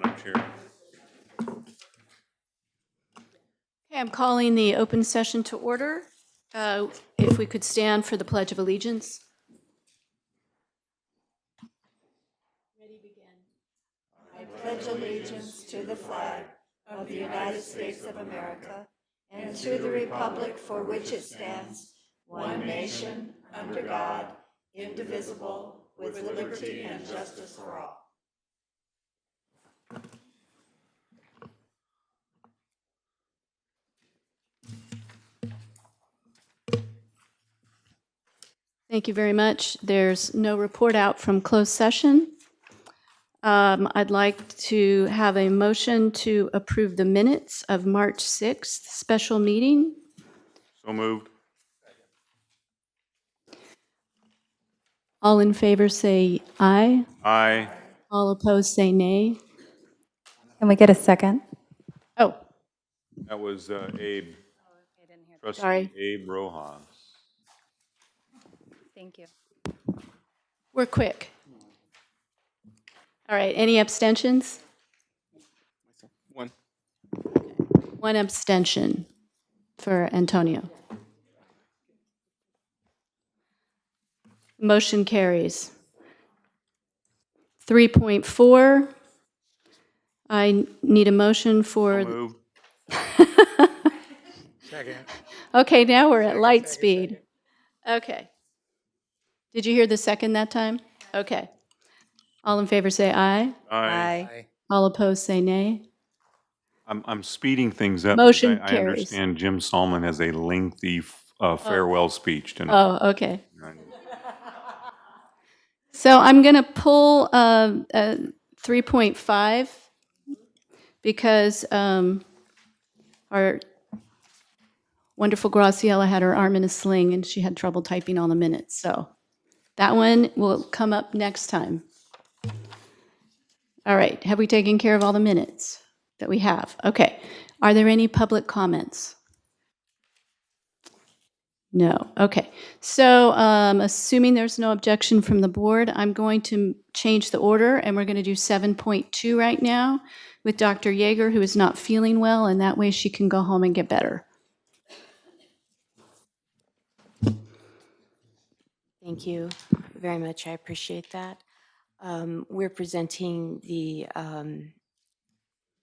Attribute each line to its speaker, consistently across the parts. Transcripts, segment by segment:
Speaker 1: Madam Chair.
Speaker 2: Okay, I'm calling the open session to order. If we could stand for the Pledge of Allegiance.
Speaker 3: I pledge allegiance to the flag of the United States of America and to the republic for which it stands, one nation, under God, indivisible, with liberty and justice for all.
Speaker 2: Thank you very much. There's no report out from closed session. I'd like to have a motion to approve the minutes of March 6th special meeting.
Speaker 1: So moved.
Speaker 2: All in favor say aye.
Speaker 1: Aye.
Speaker 2: All opposed say nay.
Speaker 4: Can we get a second?
Speaker 2: Oh,
Speaker 1: That was Abe. Trustee
Speaker 2: Sorry.
Speaker 1: Abe Rojas.
Speaker 4: Thank you.
Speaker 2: we're quick. All right, any abstentions?
Speaker 1: One.
Speaker 2: One abstention for Antonio. Motion carries. 3.4, I need a motion for,
Speaker 1: So moved.
Speaker 2: okay, now we're at light speed. Okay. Did you hear the second that time? Okay. All in favor say aye.
Speaker 1: Aye.
Speaker 2: All opposed say nay.
Speaker 1: I'm speeding things up.
Speaker 2: Motion
Speaker 1: because I
Speaker 2: carries.
Speaker 1: understand Jim Solomon has a lengthy farewell speech tonight.
Speaker 2: Oh, okay. So I'm going to pull 3.5 because our wonderful Graciela had her arm in a sling and she had trouble typing all the minutes. So that one will come up next time. All right. Have we taken care of all the minutes that we have? Okay. Are there any public comments? No. Okay. So assuming there's no objection from the board, I'm going to change the order, and we're going to do 7.2 right now with Dr. Yeager, who is not feeling well, and that way she can go home and get better.
Speaker 5: Thank you very much. I appreciate that. We're presenting the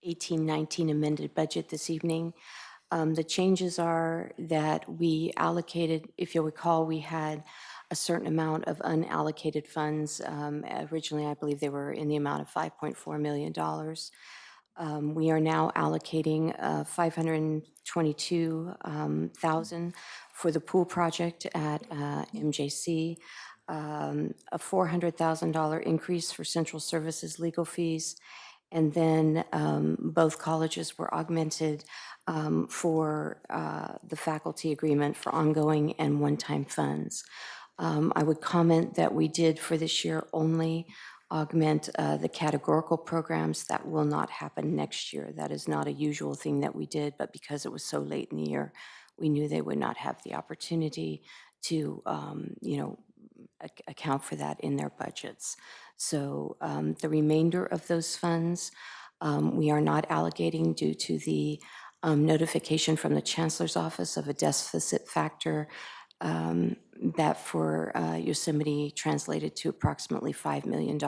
Speaker 5: 18-19 amended budget this evening. The changes are that we allocated, if you'll recall, we had a certain amount of unallocated funds. Originally, I believe they were in the amount of $5.4 million. We are now allocating $522,000 for the pool project at MJC, a $400,000 increase for central services legal fees, and then both colleges were augmented for the faculty agreement for ongoing and one-time funds. I would comment that we did for this year only augment the categorical programs. That will not happen next year. That is not a usual thing that we did, but because it was so late in the year, we knew they would not have the opportunity to, account for that in their budgets. So the remainder of those funds, we are not allocating due to the notification from the Chancellor's Office of a deficit factor that for Yosemite translated to approximately $5 million.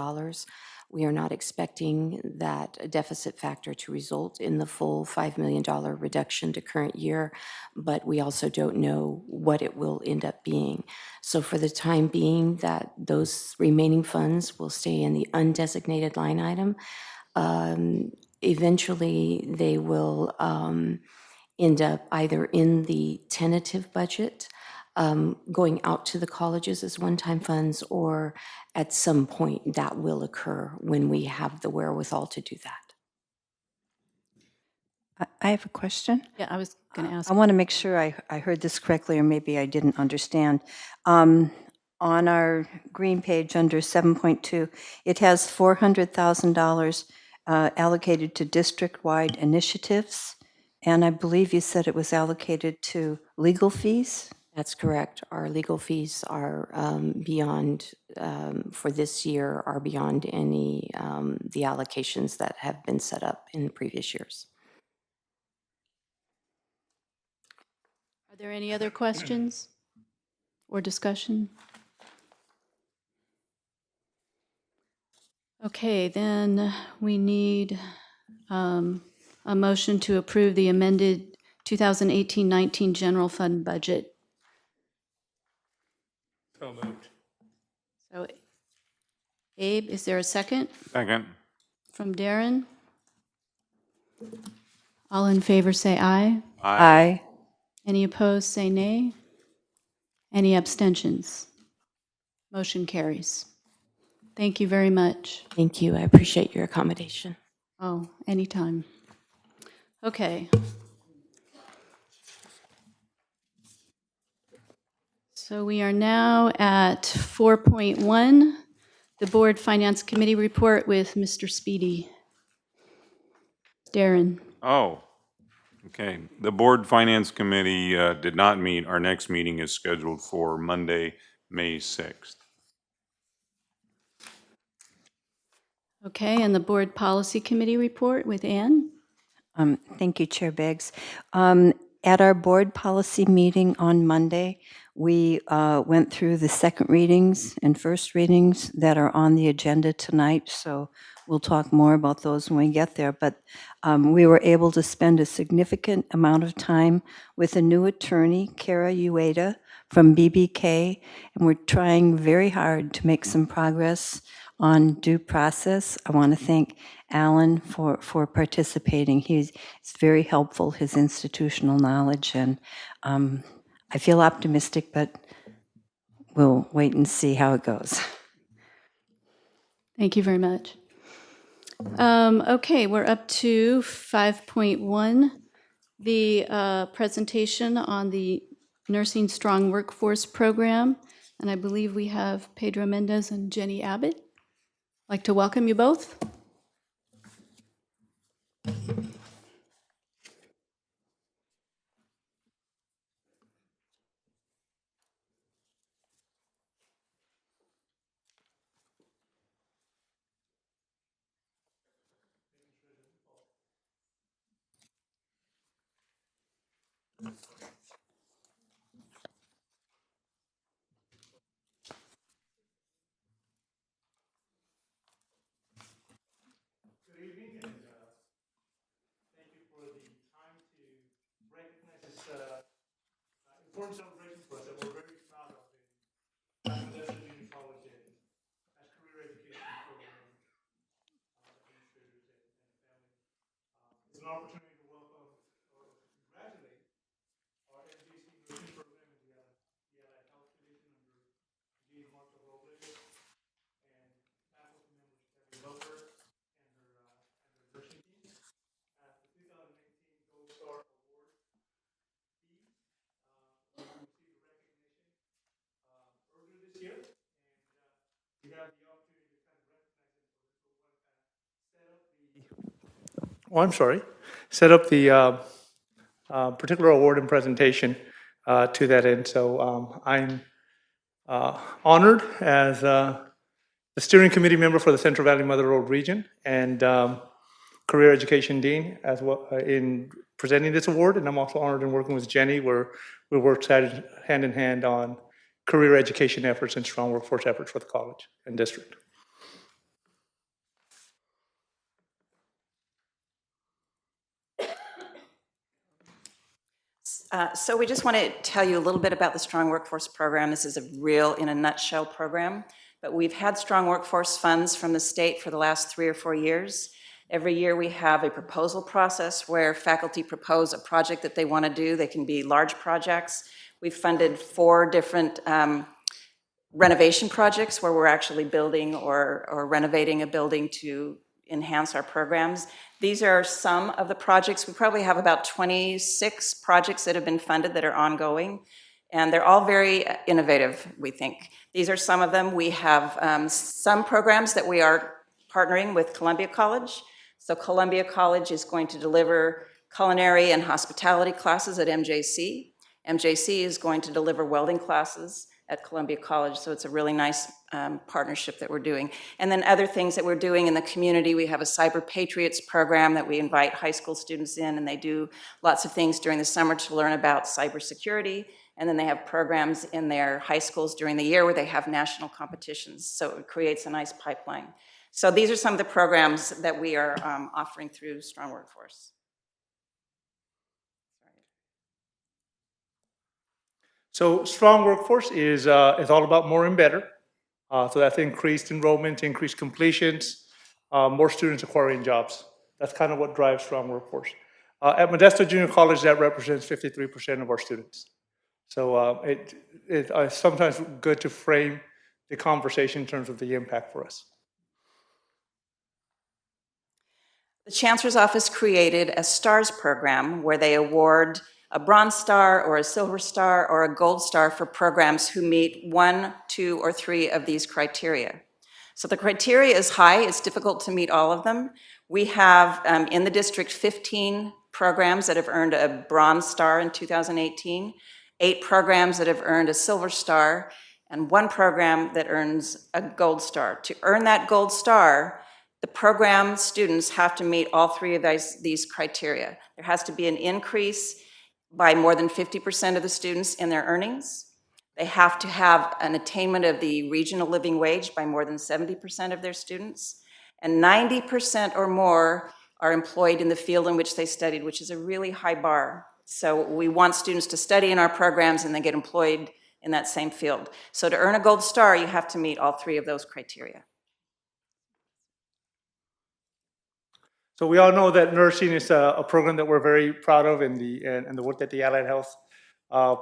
Speaker 5: We are not expecting that deficit factor to result in the full $5 million reduction to current year, but we also don't know what it will end up being. So for the time being, that those remaining funds will stay in the undesignated line item. Eventually, they will end up either in the tentative budget, going out to the colleges as one-time funds, or at some point that will occur when we have the wherewithal to do that.
Speaker 4: I have a question.
Speaker 2: Yeah, I was going to ask.
Speaker 4: I want to make sure I heard this correctly, or maybe I didn't understand. On our green page under 7.2, it has $400,000 allocated to district-wide initiatives, and I believe you said it was allocated to legal fees?
Speaker 5: That's correct. Our legal fees are beyond, for this year, are beyond any, the allocations that have been set up in previous years.
Speaker 2: Are there any other questions or discussion? Okay, then we need a motion to approve the amended 2018-19 general fund budget.
Speaker 6: So moved.
Speaker 2: So, Abe, is there a second
Speaker 1: Second.
Speaker 2: from Darren? All in favor say aye.
Speaker 4: Aye.
Speaker 2: Any opposed say nay. Any abstentions? Motion carries. Thank you very much.
Speaker 5: Thank you. I appreciate your accommodation.
Speaker 2: Oh, anytime. Okay. So we are now at 4.1, the Board Finance Committee report with Mr. Speedy. Darren.
Speaker 1: Oh, okay. The Board Finance Committee did not meet. Our next meeting is scheduled for Monday, May 6th.
Speaker 2: Okay, and the Board Policy Committee report with Ann.
Speaker 4: Thank you, Chair Beggs. At our board policy meeting on Monday, we went through the second readings and first readings that are on the agenda tonight, so we'll talk more about those when we get there. But we were able to spend a significant amount of time with a new attorney, Kara Ueda from BBK, and we're trying very hard to make some progress on due process. I want to thank Alan for participating. He's very helpful, his institutional knowledge, and I feel optimistic, but we'll wait and see how it goes.
Speaker 2: Thank you very much. Okay, we're up to 5.1, the presentation on the Nursing Strong Workforce Program. And I believe we have Pedro Mendez and Jenny Abbott. I'd like to welcome you both.
Speaker 6: Good evening, and thank you for the time to recognize this important celebration for us that we're very proud of in Modesto Junior College and as career education program administrators and family. It's an opportunity to welcome or to congratulate our MJC nursing program in the Allied Health Division under Dean Martha Robles and faculty members Kevin Butler and her nursing team. The 2019 Gold Star Award team. We received recognition earlier this year, and we have the opportunity to kind of recognize them for this. So we want to kind of set up the particular award and presentation to that end. So I'm honored as the steering committee member for the Central Valley Mother Road region and career education dean as well in presenting this award. And I'm also honored in working with Jenny, where we work hand in hand on career education efforts and strong workforce efforts for the college and district.
Speaker 7: So we just want to tell you a little bit about the Strong Workforce Program. This is a real, in a nutshell, program. But we've had Strong Workforce funds from the state for the last 3 or 4 years. Every year we have a proposal process where faculty propose a project that they want to do. They can be large projects. We've funded 4 different renovation projects where we're actually building or renovating a building to enhance our programs. These are some of the projects. We probably have about 26 projects that have been funded that are ongoing, and they're all very innovative, we think. These are some of them. We have some programs that we are partnering with Columbia College. So Columbia College is going to deliver culinary and hospitality classes at MJC, MJC is going to deliver welding classes at Columbia College, so it's a really nice partnership that we're doing. And then other things that we're doing in the community, we have a Cyber Patriots program that we invite high school students in, and they do lots of things during the summer to learn about cybersecurity. And then they have programs in their high schools during the year where they have national competitions, so it creates a nice pipeline. So these are some of the programs that we are offering through Strong Workforce.
Speaker 6: So Strong Workforce is all about more and better. So that's increased enrollment, increased completions, more students acquiring jobs. That's kind of what drives Strong Workforce. At Modesto Junior College, that represents 53% of our students. So it's sometimes good to frame the conversation in terms of the impact for us.
Speaker 7: The Chancellor's Office created a STARS program where they award a Bronze Star or a Silver Star or a Gold Star for programs who meet 1, 2, or 3 of these criteria. So the criteria is high. It's difficult to meet all of them. We have in the district 15 programs that have earned a Bronze Star in 2018, 8 programs that have earned a Silver Star, and 1 program that earns a Gold Star. To earn that Gold Star, the program students have to meet all 3 of these criteria. There has to be an increase by more than 50% of the students in their earnings. They have to have an attainment of the regional living wage by more than 70% of their students. And 90% or more are employed in the field in which they studied, which is a really high bar. So we want students to study in our programs and then get employed in that same field. So to earn a Gold Star, you have to meet all 3 of those criteria.
Speaker 6: So we all know that nursing is a program that we're very proud of, and the work that the Allied Health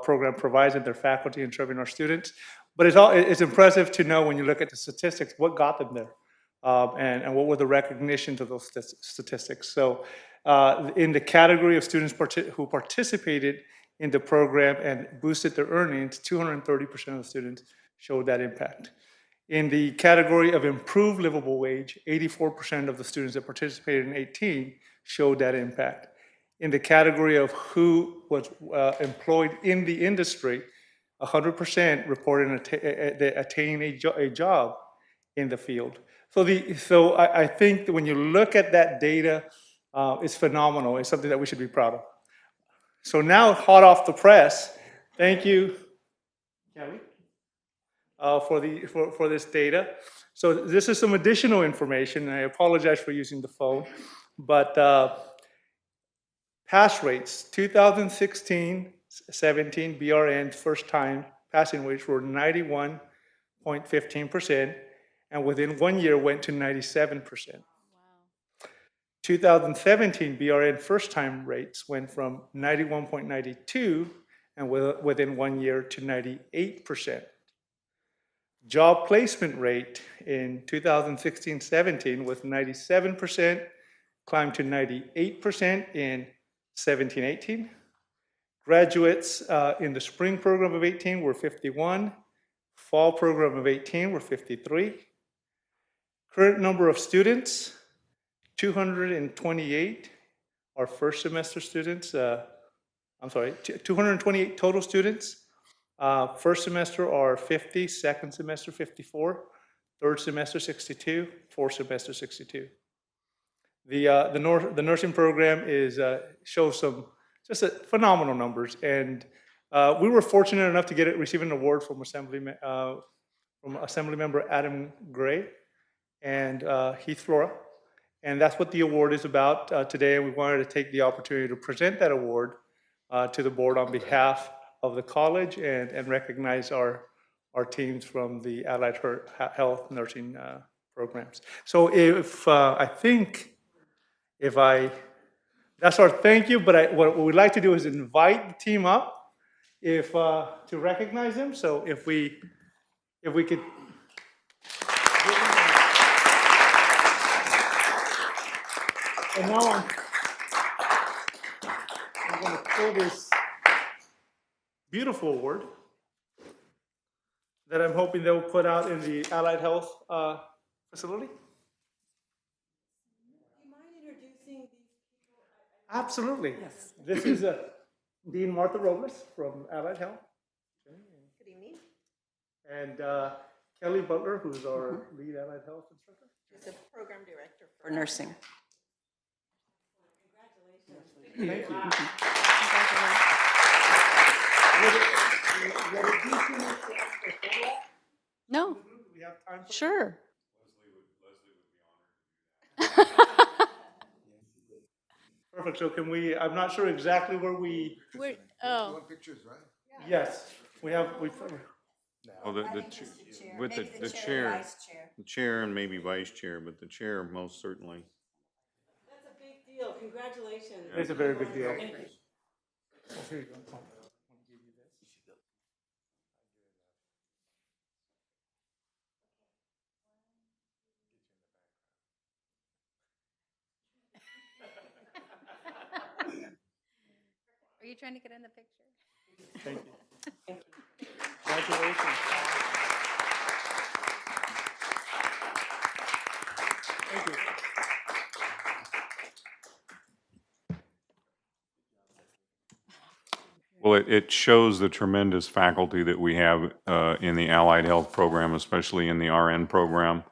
Speaker 6: program provides and their faculty in serving our students. But it's impressive to know when you look at the statistics what got them there, and what were the recognitions of those statistics. So in the category of students who participated in the program and boosted their earnings, 230% of the students showed that impact. In the category of improved livable wage, 84% of the students that participated in 18 showed that impact. In the category of who was employed in the industry, 100% reported attaining a job in the field. So I think that when you look at that data, it's phenomenal. It's something that we should be proud of. So now, hot off the press, thank you, Kelly, for this data. So this is some additional information, and I apologize for using the phone, but pass rates, 2016-17 BRN first time passing rates were 91.15%, and within 1 year went to 97%. 2017 BRN first time rates went from 91.92 and within 1 year to 98%. Job placement rate in 2016-17 was 97%, climbed to 98% in 17-18. Graduates in the spring program of 18 were 51, fall program of 18 were 53. Current number of students, 228 are first semester students. 228 total students. First semester are 50, second semester 54, third semester 62, fourth semester 62. The nursing program shows some just phenomenal numbers, and we were fortunate enough to receive an award from Assemblymember Adam Gray and Heath Flora, and that's what the award is about today. We wanted to take the opportunity to present that award to the board on behalf of the college and recognize our teams from the Allied Health nursing programs. So that's our thank you, but what we'd like to do is invite the team up to recognize them. So if we could. And now I'm going to pull this beautiful award that I'm hoping they'll put out in the Allied Health facility. Do you mind introducing these people? Absolutely. Yes. This is Dean Martha Robles from Allied Health. Good evening. And Kelly Butler, who's our lead Allied Health instructor.
Speaker 7: She's the program director for nursing.
Speaker 6: Thank you.
Speaker 2: No,
Speaker 6: We have time for
Speaker 2: sure.
Speaker 6: Perfect. So can we, I'm not sure exactly where we,
Speaker 2: Oh,
Speaker 6: yes, we have,
Speaker 1: Well, with the chair, the chair and maybe vice chair, but the chair most certainly.
Speaker 8: That's a big deal. Congratulations.
Speaker 6: it's a very big deal.
Speaker 8: Thank you.
Speaker 6: Oh, here you go. Tom. Let me give you this.
Speaker 3: Are you trying to get in the picture?
Speaker 6: Thank you. Congratulations. Thank you.
Speaker 1: Well, it shows the tremendous faculty that we have in the allied health program, especially in the RN program.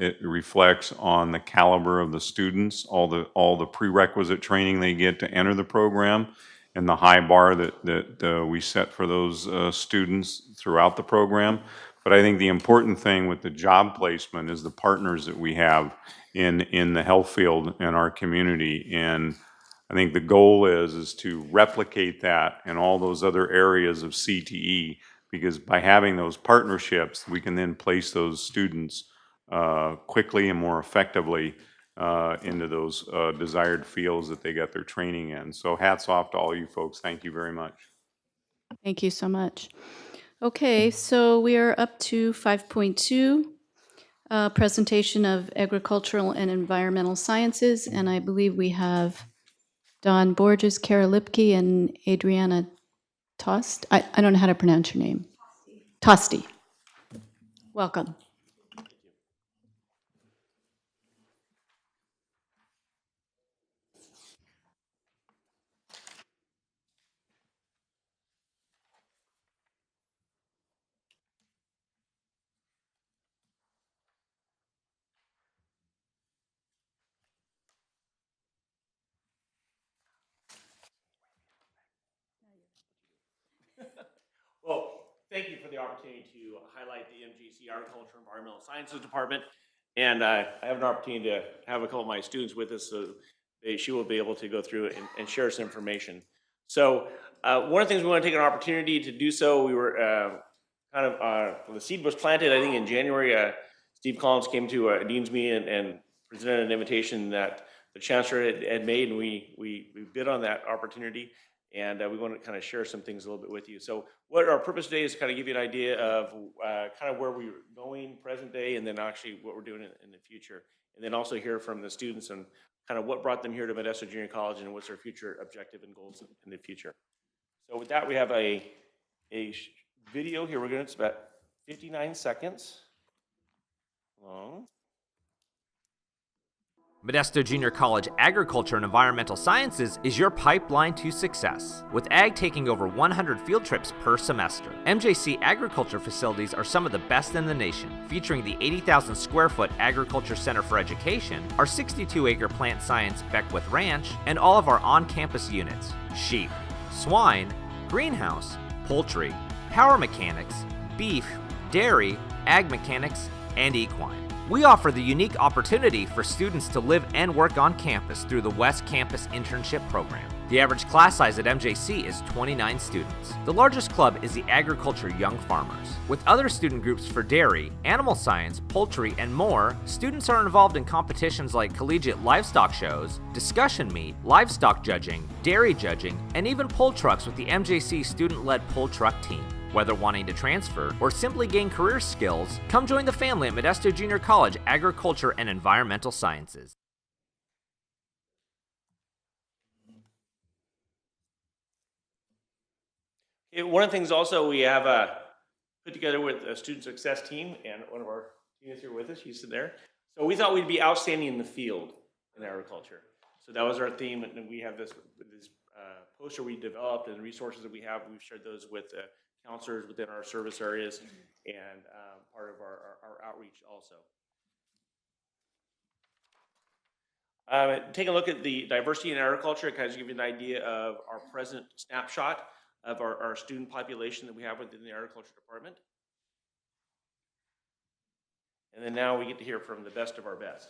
Speaker 1: It reflects on the caliber of the students, all the prerequisite training they get to enter the program, and the high bar that we set for those students throughout the program. But I think the important thing with the job placement is the partners that we have in the health field in our community. And I think the goal is to replicate that in all those other areas of CTE, because by having those partnerships, we can then place those students quickly and more effectively into those desired fields that they got their training in. So hats off to all you folks. Thank you very much.
Speaker 2: thank you so much. Okay, so we are up to 5.2, presentation of agricultural and environmental sciences, and I believe we have Don Borges, Kara Lipke, and Adriana Tost. I don't know how to pronounce your name. Tosti. Welcome.
Speaker 9: Well, thank you for the opportunity to highlight the MGC Agriculture and Environmental Sciences Department. And I have an opportunity to have a couple of my students with us, so she will be able to go through and share some information. So one of the things we want to take an opportunity to do so, we were the seed was planted, I think, in January. Steve Collins came to a dean's meeting and presented an invitation that the chancellor had made, and we bid on that opportunity. And we want to kind of share some things a little bit with you. So what our purpose today is to kind of give you an idea of kind of where we're going present day, and then actually what we're doing in the future. And then also hear from the students and kind of what brought them here to Modesto Junior College and what's their future objective and goals in the future. So with that, we have a video here. It's about 59 seconds long.
Speaker 10: Modesto Junior College Agriculture and Environmental Sciences is your pipeline to success. With ag taking over 100 field trips per semester, MJC agriculture facilities are some of the best in the nation, featuring the 80,000 square foot Agriculture Center for Education, our 62-acre plant science Beckwith Ranch, and all of our on-campus units: sheep, swine, greenhouse, poultry, power mechanics, beef, dairy, ag mechanics, and equine. We offer the unique opportunity for students to live and work on campus through the West Campus Internship Program. The average class size at MJC is 29 students. The largest club is the Agriculture Young Farmers. With other student groups for dairy, animal science, poultry, and more, students are involved in competitions like collegiate livestock shows, discussion meet, livestock judging, dairy judging, and even pull trucks with the MJC student-led pull truck team. Whether wanting to transfer or simply gain career skills, come join the family at Modesto Junior College Agriculture and Environmental Sciences.
Speaker 9: One of the things also we have put together with a student success team, and one of our team is here with us, she's sitting there. So we thought we'd be outstanding in the field in agriculture. So that was our theme, and we have this poster we developed and resources that we have. We've shared those with counselors within our service areas and part of our outreach also. Take a look at the diversity in agriculture. It kind of gives you an idea of our present snapshot of our student population that we have within the agriculture department. And then now we get to hear from the best of our best.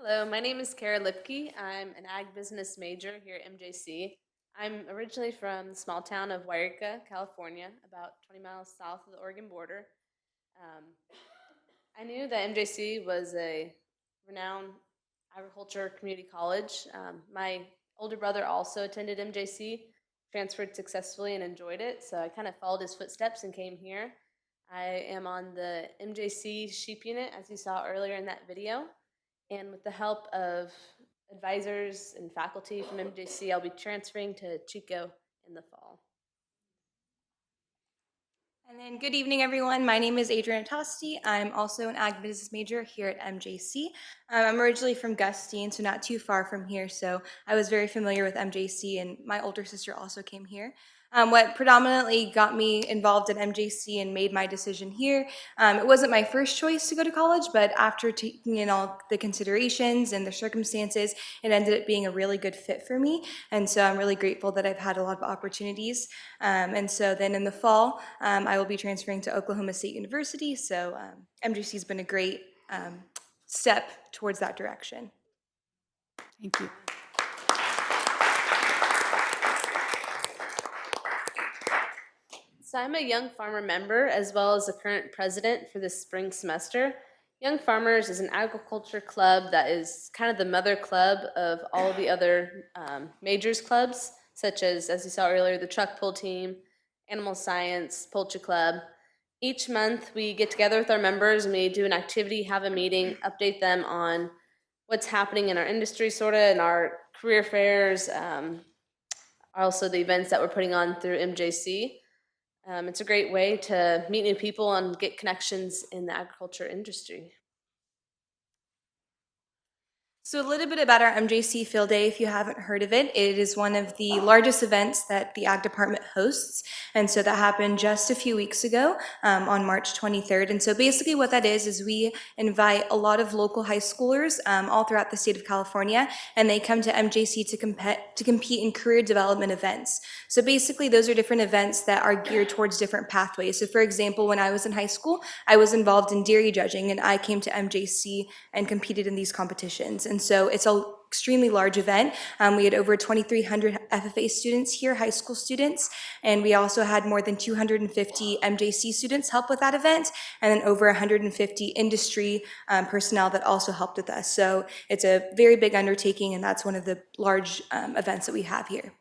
Speaker 11: Hello, my name is Kara Lipke. I'm an ag business major here at MJC. I'm originally from the small town of Wairika, California, about 20 miles south of the Oregon border. I knew that MJC was a renowned agriculture community college. My older brother also attended MJC, transferred successfully and enjoyed it, so I kind of followed his footsteps and came here. I am on the MJC sheep unit, as you saw earlier in that video. And with the help of advisors and faculty from MJC, I'll be transferring to Chico in the fall.
Speaker 12: And then good evening, everyone. My name is Adriana Tosti. I'm also an ag business major here at MJC. I'm originally from Gustine, so not too far from here. So I was very familiar with MJC, and my older sister also came here. What predominantly got me involved in MJC and made my decision here, it wasn't my first choice to go to college, but after taking in all the considerations and the circumstances, it ended up being a really good fit for me. And so I'm really grateful that I've had a lot of opportunities. And so then in the fall, I will be transferring to Oklahoma State University. So MJC has been a great step towards that direction.
Speaker 2: Thank you.
Speaker 11: So I'm a Young Farmer member as well as the current president for this spring semester. Young Farmers is an agriculture club that is kind of the mother club of all the other majors clubs, such as you saw earlier, the truck pull team, animal science, poultry club. Each month we get together with our members and we do an activity, have a meeting, update them on what's happening in our industry sort of, and our career fairs, also the events that we're putting on through MJC. It's a great way to meet new people and get connections in the agriculture industry.
Speaker 12: So a little bit about our MJC Field Day, if you haven't heard of it. It is one of the largest events that the Ag Department hosts. And so that happened just a few weeks ago on March 23rd. And so basically what that is we invite a lot of local high schoolers all throughout the state of California, and they come to MJC to compete in career development events. So basically those are different events that are geared towards different pathways. So for example, when I was in high school, I was involved in dairy judging, and I came to MJC and competed in these competitions. And so it's an extremely large event. We had over 2,300 FFA students here, high school students, and we also had more than 250 MJC students help with that event, and then over 150 industry personnel that also helped with us. So it's a very big undertaking, and that's one of the large events that we have here.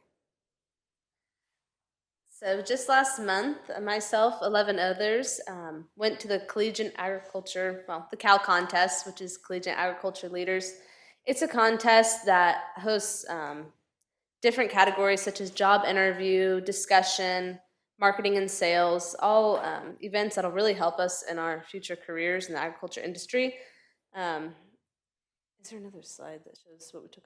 Speaker 11: So just last month, myself, 11 others, went to the Collegiate Agriculture, the CAL contest, which is Collegiate Agriculture Leaders. It's a contest that hosts different categories such as job interview, discussion, marketing and sales, all events that'll really help us in our future careers in the agriculture industry. Is there another slide that shows what we took?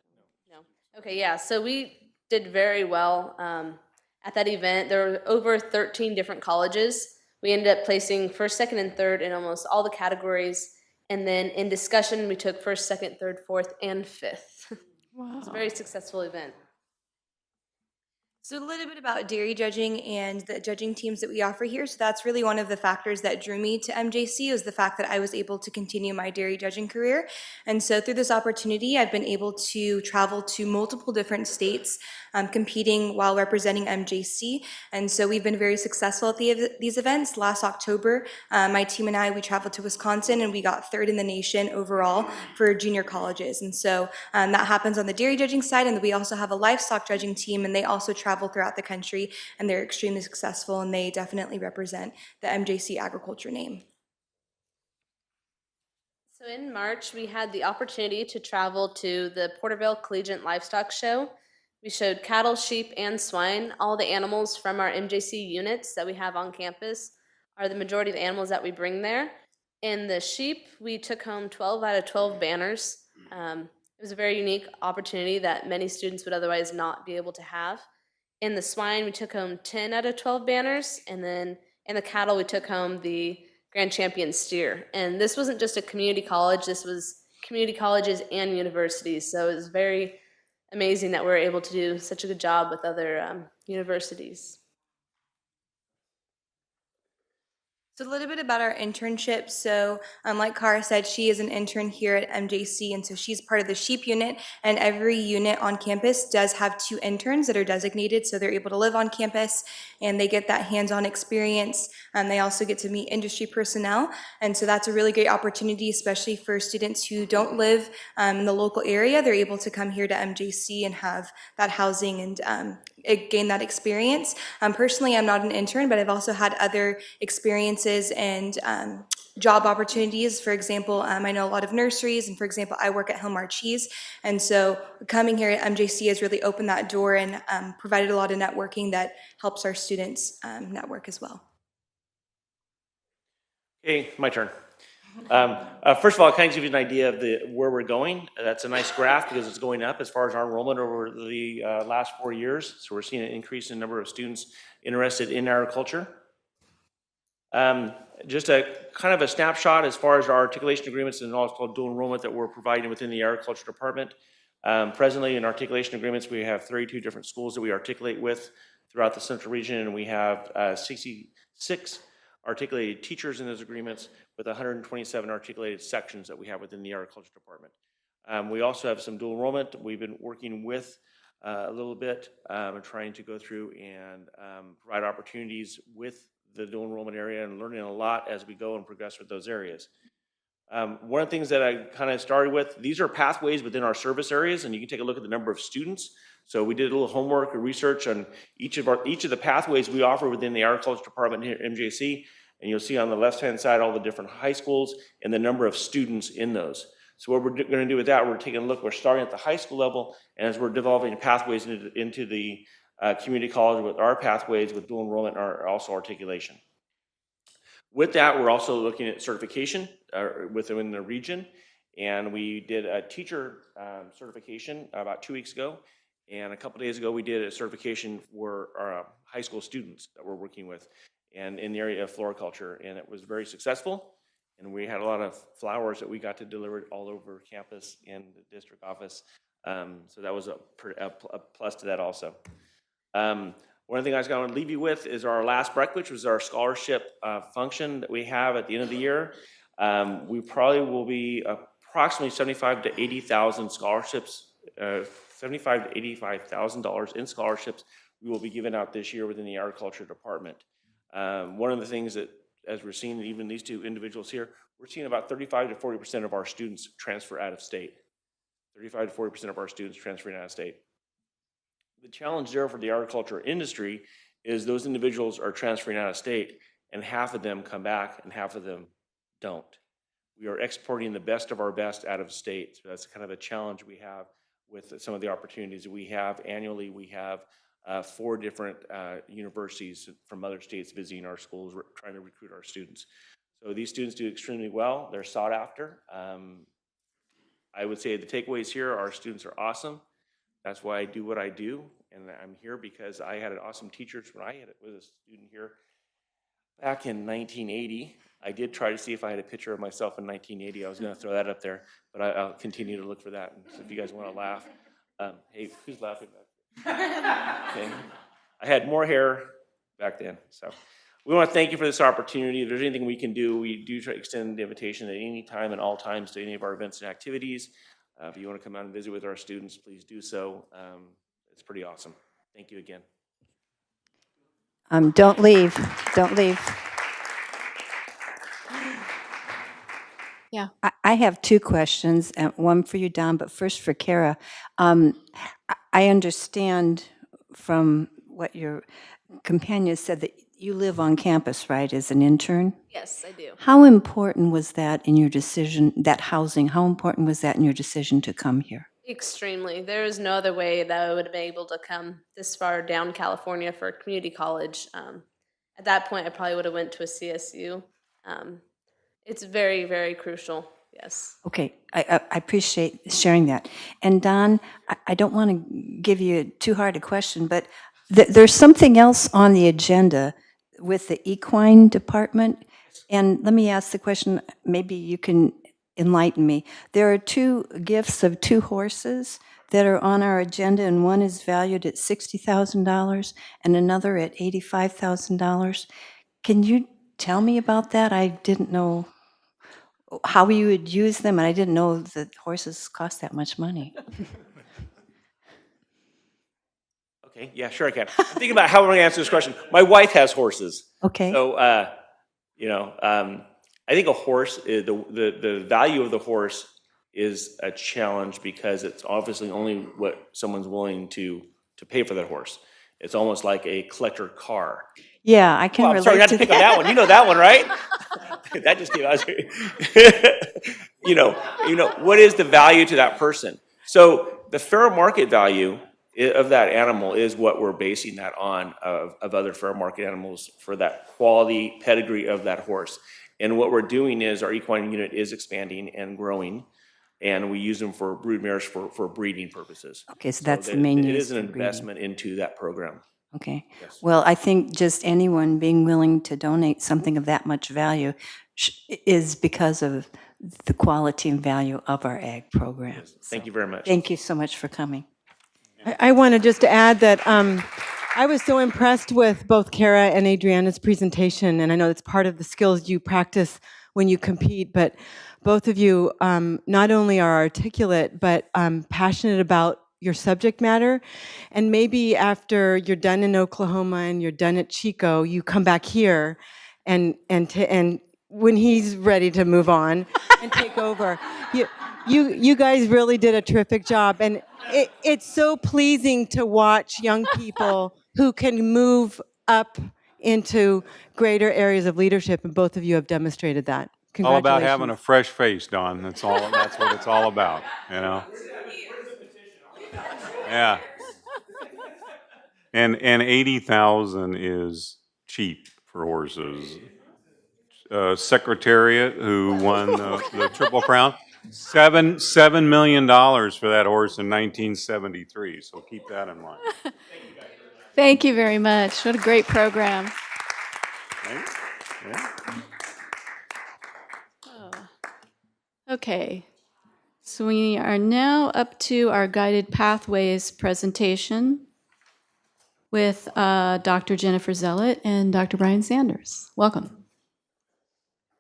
Speaker 11: No. Okay, yeah, so we did very well at that event. There were over 13 different colleges. We ended up placing first, second, and third in almost all the categories. And then in discussion, we took first, second, third, fourth, and fifth.
Speaker 2: Wow.
Speaker 11: It was a very successful event.
Speaker 12: So a little bit about dairy judging and the judging teams that we offer here. So that's really one of the factors that drew me to MJC, was the fact that I was able to continue my dairy judging career. And so through this opportunity, I've been able to travel to multiple different states, competing while representing MJC. And so we've been very successful at these events. Last October, my team and I, we traveled to Wisconsin, and we got third in the nation overall for junior colleges. And so that happens on the dairy judging side. And we also have a livestock judging team, and they also travel throughout the country, and they're extremely successful, and they definitely represent the MJC agriculture name.
Speaker 11: So in March, we had the opportunity to travel to the Porterville Collegiate Livestock Show. We showed cattle, sheep, and swine. All the animals from our MJC units that we have on campus are the majority of the animals that we bring there. In the sheep, we took home 12 out of 12 banners. It It was a very unique opportunity that many students would otherwise not be able to have. In the swine, we took home 10 out of 12 banners, and then in the cattle, we took home the grand champion steer. And this wasn't just a community college, this was community colleges and universities, so it was very amazing that we were able to do such a good job with other universities.
Speaker 12: So a little bit about our internship. So like Cara said, she is an intern here at MJC, and so she's part of the sheep unit, and every unit on campus does have 2 interns that are designated, so they're able to live on campus, and they get that hands-on experience. They also get to meet industry personnel, and so that's a really great opportunity, especially for students who don't live in the local area. They're able to come here to MJC and have that housing and gain that experience. Personally, I'm not an intern, but I've also had other experiences and job opportunities. For example, I know a lot of nurseries, and for example, I work at Hilmar Cheese, and so coming here at MJC has really opened that door and provided a lot of networking that helps our students network as well.
Speaker 9: Okay, my turn. First of all, kind of give you an idea of where we're going. That's a nice graph because it's going up as far as our enrollment over the last 4 years. So we're seeing an increase in the number of students interested in agriculture. Just a kind of a snapshot as far as our articulation agreements and also called dual enrollment that we're providing within the agriculture department. Presently in articulation agreements, we have 32 different schools that we articulate with throughout the central region, and we have 66 articulated teachers in those agreements with 127 articulated sections that we have within the agriculture department. We also have some dual enrollment. We've been working with a little bit and trying to go through and provide opportunities with the dual enrollment area and learning a lot as we go and progress with those areas. One of the things that I kind of started with, these are pathways within our service areas, and you can take a look at the number of students. So we did a little homework or research on each of the pathways we offer within the agriculture department here at MJC, and you'll see on the left-hand side all the different high schools and the number of students in those. So what we're going to do with that, we're taking a look, we're starting at the high school level, and as we're developing pathways into the community college with our pathways with dual enrollment and also articulation. With that, we're also looking at certification within the region, and we did a teacher certification about 2 weeks ago, and a couple days ago we did a certification for our high school students that we're working with and in the area of floriculture, and it was very successful, and we had a lot of flowers that we got to deliver all over campus and the district office, so that was a plus to that also. One of the things I was going to leave you with is our last break, which was our scholarship function that we have at the end of the year. We probably will be approximately 75 to 80,000 scholarships, $75 to $85,000 in scholarships we will be giving out this year within the agriculture department. One of the things that, as we're seeing even these 2 individuals here, we're seeing about 35 to 40% of our students transfer out of state. 35 to 40% of our students transferring out of state. The challenge there for the agriculture industry is those individuals are transferring out of state, and half of them come back and half of them don't. We are exporting the best of our best out of state. So that's kind of a challenge we have with some of the opportunities that we have. Annually, we have 4 different universities from other states visiting our schools, trying to recruit our students. So these students do extremely well. They're sought after. I would say the takeaways here, our students are awesome. That's why I do what I do, and I'm here because I had an awesome teacher when I was a student here back in 1980. I did try to see if I had a picture of myself in 1980. I was going to throw that up there, but I'll continue to look for that. And so if you guys want to laugh, hey, who's laughing back there? Okay. I had more hair back then, so we want to thank you for this opportunity. If there's anything we can do, we do try to extend the invitation at any time and all times to any of our events and activities. If you want to come out and visit with our students, please do so. It's pretty awesome. Thank you again.
Speaker 4: Don't leave. Don't leave.
Speaker 2: Yeah.
Speaker 4: I have 2 questions, and one for you, Don, but first for Kara. I understand from what your companion said that you live on campus, right, as an intern?
Speaker 11: Yes, I do.
Speaker 4: How important was that in your decision, that housing, how important was that in your decision to come here?
Speaker 11: Extremely. There is no other way that I would have been able to come this far down California for a community college. At that point, I probably would have went to a CSU. It's very, very crucial. Yes.
Speaker 4: Okay, I appreciate sharing that. And Don, I don't want to give you too hard a question, but there's something else on the agenda with the equine department. And let me ask the question, maybe you can enlighten me. There are two gifts of two horses that are on our agenda, and one is valued at $60,000 and another at $85,000. Can you tell me about that? I didn't know how you would use them, and I didn't know that horses cost that much money.
Speaker 9: Okay, yeah, sure I can. I'm thinking about how I'm going to answer this question. My wife has horses.
Speaker 4: Okay.
Speaker 9: So, I think a horse, the value of the horse is a challenge because it's obviously only what someone's willing to pay for that horse. It's almost like a collector car.
Speaker 4: Yeah, I can
Speaker 9: Well, I'm
Speaker 4: relate
Speaker 9: sorry, not
Speaker 4: to
Speaker 9: to pick on that one. You know that one, right? That just came out. What is the value to that person? So the fair market value of that animal is what we're basing that on of other fair market animals for that quality pedigree of that horse. And what we're doing is our equine unit is expanding and growing, and we use them for brood mares for breeding purposes.
Speaker 4: Okay, so that's the main
Speaker 9: It
Speaker 4: use
Speaker 9: is an
Speaker 4: for breeding.
Speaker 9: investment into that program.
Speaker 4: Okay.
Speaker 9: Yes.
Speaker 4: Well, I think just anyone being willing to donate something of that much value is because of the quality and value of our ag program.
Speaker 9: Yes. Thank you very much.
Speaker 4: Thank you so much for coming.
Speaker 8: I wanted just to add that I was so impressed with both Kara and Adriana's presentation, and I know it's part of the skills you practice when you compete, but both of you not only are articulate, but passionate about your subject matter. And maybe after you're done in Oklahoma and you're done at Chico, you come back here and when he's ready to move on and take over. You guys really did a terrific job, and it's so pleasing to watch young people who can move up into greater areas of leadership, and both of you have demonstrated that.
Speaker 1: All about
Speaker 8: Congratulations.
Speaker 1: having a fresh face, Don. That's what it's all about, Yeah. And 80,000 is cheap for horses. Secretariat, who won the Triple Crown, $7 million for that horse in 1973. So keep that in mind.
Speaker 2: Thank you very much. What a great program.
Speaker 1: Right? Yeah.
Speaker 2: Okay, so we are now up to our guided pathways presentation with Dr. Jennifer Zellett and Dr. Brian Sanders. Welcome.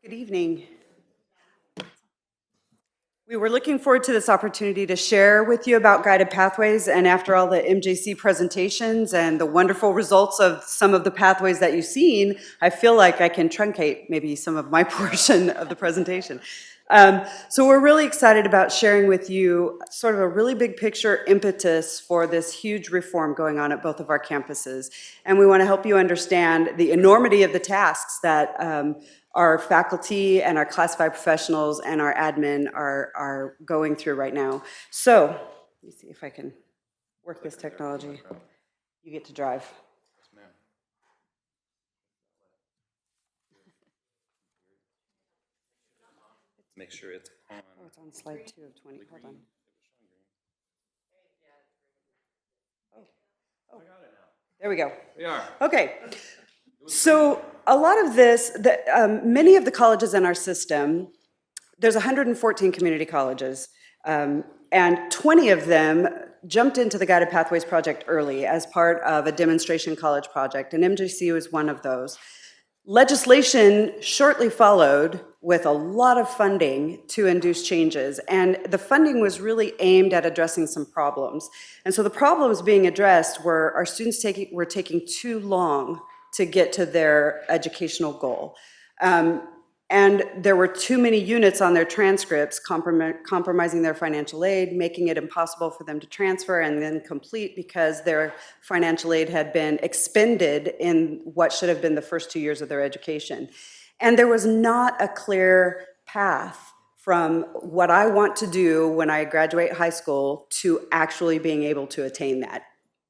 Speaker 13: Good evening. We were looking forward to this opportunity to share with you about guided pathways, and after all the MJC presentations and the wonderful results of some of the pathways that you've seen, I feel like I can truncate maybe some of my portion of the presentation. So we're really excited about sharing with you sort of a really big picture impetus for this huge reform going on at both of our campuses. And we want to help you understand the enormity of the tasks that our faculty and our classified professionals and our admin are going through right now. So let me see if I can work this technology. You get to drive.
Speaker 14: Make sure it's on.
Speaker 13: Oh, it's on slide 2 of 20. Hold on. Oh, there we go.
Speaker 14: We are.
Speaker 13: Okay. So a lot of this, many of the colleges in our system, there's 114 community colleges, and 20 of them jumped into the Guided Pathways project early as part of a demonstration college project, and MJC was one of those. Legislation shortly followed with a lot of funding to induce changes, and the funding was really aimed at addressing some problems. And so the problems being addressed were our students were taking too long to get to their educational goal. And there were too many units on their transcripts compromising their financial aid, making it impossible for them to transfer and then complete because their financial aid had been expended in what should have been the first 2 years of their education. And there was not a clear path from what I want to do when I graduate high school to actually being able to attain that.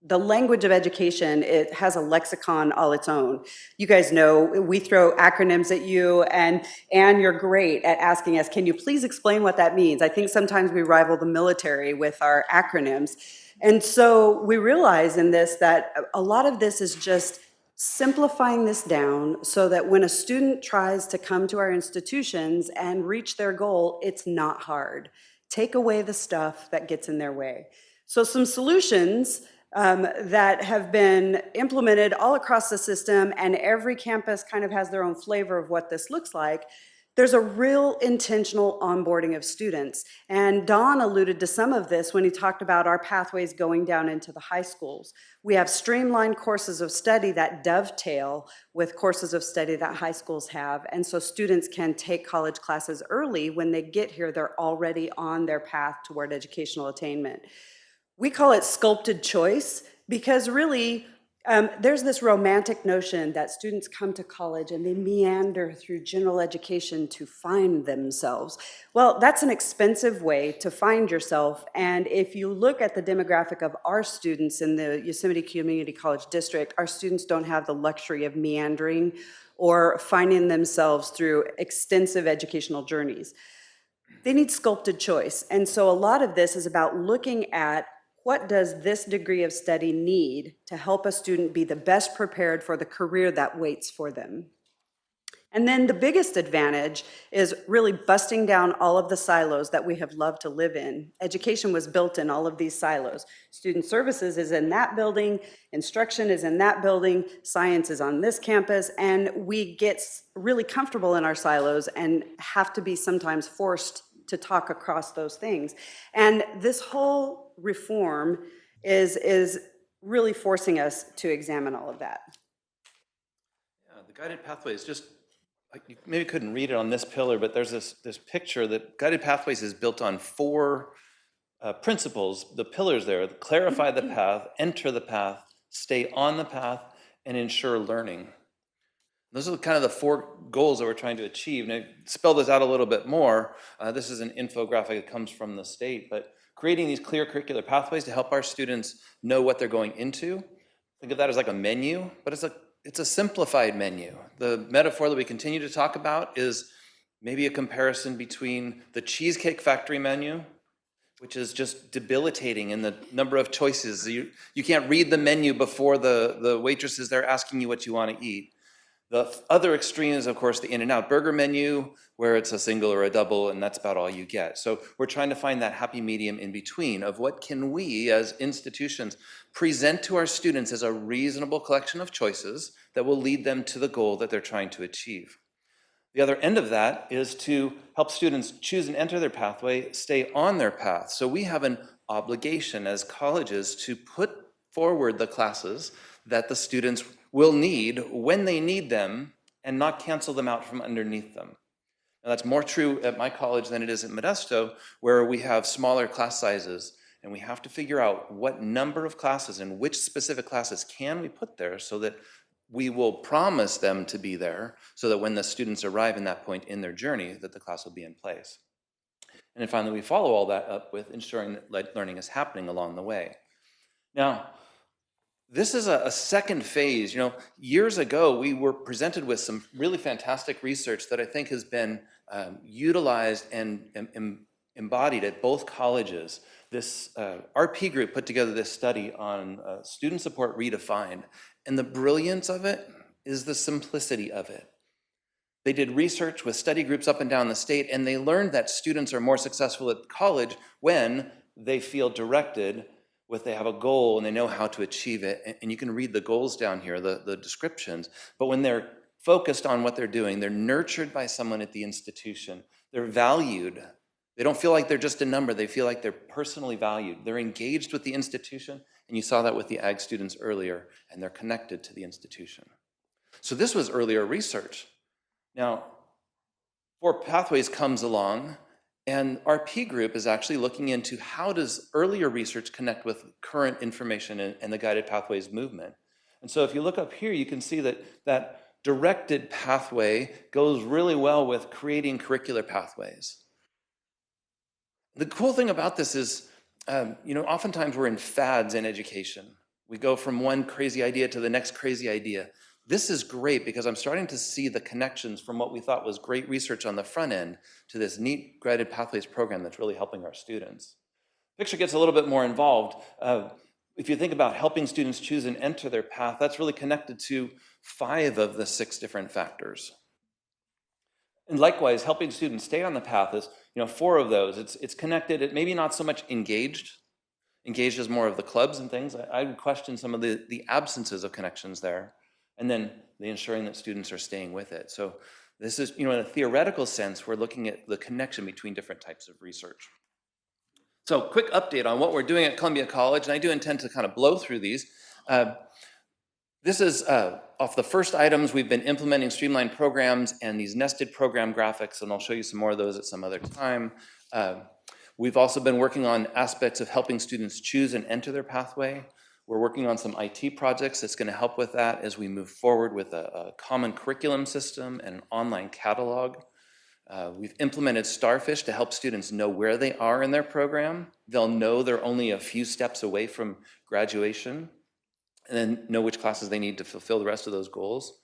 Speaker 13: the language of education, it has a lexicon all its own. You guys know we throw acronyms at you, and you're great at asking us, can you please explain what that means? I think sometimes we rival the military with our acronyms. And so we realize in this that a lot of this is just simplifying this down so that when a student tries to come to our institutions and reach their goal, it's not hard. Take away the stuff that gets in their way. So some solutions that have been implemented all across the system, and every campus kind of has their own flavor of what this looks like. There's a real intentional onboarding of students. And Don alluded to some of this when he talked about our pathways going down into the high schools. We have streamlined courses of study that dovetail with courses of study that high schools have. And so students can take college classes early. When they get here, they're already on their path toward educational attainment. We call it sculpted choice because really there's this romantic notion that students come to college and they meander through general education to find themselves. Well, that's an expensive way to find yourself. And if you look at the demographic of our students in the Yosemite Community College District, our students don't have the luxury of meandering or finding themselves through extensive educational journeys. They need sculpted choice. And so a lot of this is about looking at what does this degree of study need to help a student be the best prepared for the career that waits for them. And then the biggest advantage is really busting down all of the silos that we have loved to live in. Education was built in all of these silos. Student services is in that building, instruction is in that building, science is on this campus, and we get really comfortable in our silos and have to be sometimes forced to talk across those things. And this whole reform is really forcing us to examine all of that.
Speaker 14: Yeah, the guided pathways, just you maybe couldn't read it on this pillar, but there's this picture that guided pathways is built on 4 principles. The pillars there: clarify the path, enter the path, stay on the path, and ensure learning. Those are kind of the 4 goals that we're trying to achieve. And I spell this out a little bit more. This is an infographic that comes from the state, but creating these clear curricular pathways to help our students know what they're going into. Think of that as like a menu, but it's a simplified menu. The metaphor that we continue to talk about is maybe a comparison between the Cheesecake Factory menu, which is just debilitating in the number of choices. You can't read the menu before the waitresses there asking you what you want to eat. The other extreme is, of course, the In-N-Out burger menu, where it's a single or a double, and that's about all you get. So we're trying to find that happy medium in between of what can we, as institutions, present to our students as a reasonable collection of choices that will lead them to the goal that they're trying to achieve. The other end of that is to help students choose and enter their pathway, stay on their path. So we have an obligation as colleges to put forward the classes that the students will need when they need them and not cancel them out from underneath them. Now, that's more true at my college than it is at Modesto, where we have smaller class sizes, and we have to figure out what number of classes and which specific classes can we put there so that we will promise them to be there, so that when the students arrive in that point in their journey, that the class will be in place. And then finally, we follow all that up with ensuring that learning is happening along the way. Now, this is a second phase. Years ago, we were presented with some really fantastic research that I think has been utilized and embodied at both colleges. This RP group put together this study on student support redefined, and the brilliance of it is the simplicity of it. They did research with study groups up and down the state, and they learned that students are more successful at college when they feel directed, when they have a goal and they know how to achieve it. And you can read the goals down here, the descriptions. But when they're focused on what they're doing, they're nurtured by someone at the institution. They're valued. They don't feel like they're just a number. They feel like they're personally valued. They're engaged with the institution, and you saw that with the ag students earlier, and they're connected to the institution. So this was earlier research. Now, 4 Pathways comes along, and our P group is actually looking into how does earlier research connect with current information and the guided pathways movement. And so if you look up here, you can see that directed pathway goes really well with creating curricular pathways. The cool thing about this is, oftentimes we're in fads in education. We go from one crazy idea to the next crazy idea. This is great because I'm starting to see the connections from what we thought was great research on the front end to this neat guided pathways program that's really helping our students. Picture gets a little bit more involved. If you think about helping students choose and enter their path, that's really connected to 5 of the 6 different factors. And likewise, helping students stay on the path is, 4 of those. It's connected, it maybe not so much engaged. Engaged is more of the clubs and things. I would question some of the absences of connections there. And then the ensuring that students are staying with it. So this is, in a theoretical sense, we're looking at the connection between different types of research. So quick update on what we're doing at Columbia College, and I do intend to kind of blow through these. This is off the first items. We've been implementing streamlined programs and these nested program graphics, and I'll show you some more of those at some other time. We've also been working on aspects of helping students choose and enter their pathway. We're working on some IT projects that's going to help with that as we move forward with a common curriculum system and an online catalog. We've implemented Starfish to help students know where they are in their program. They'll know they're only a few steps away from graduation, and then know which classes they need to fulfill the rest of those goals.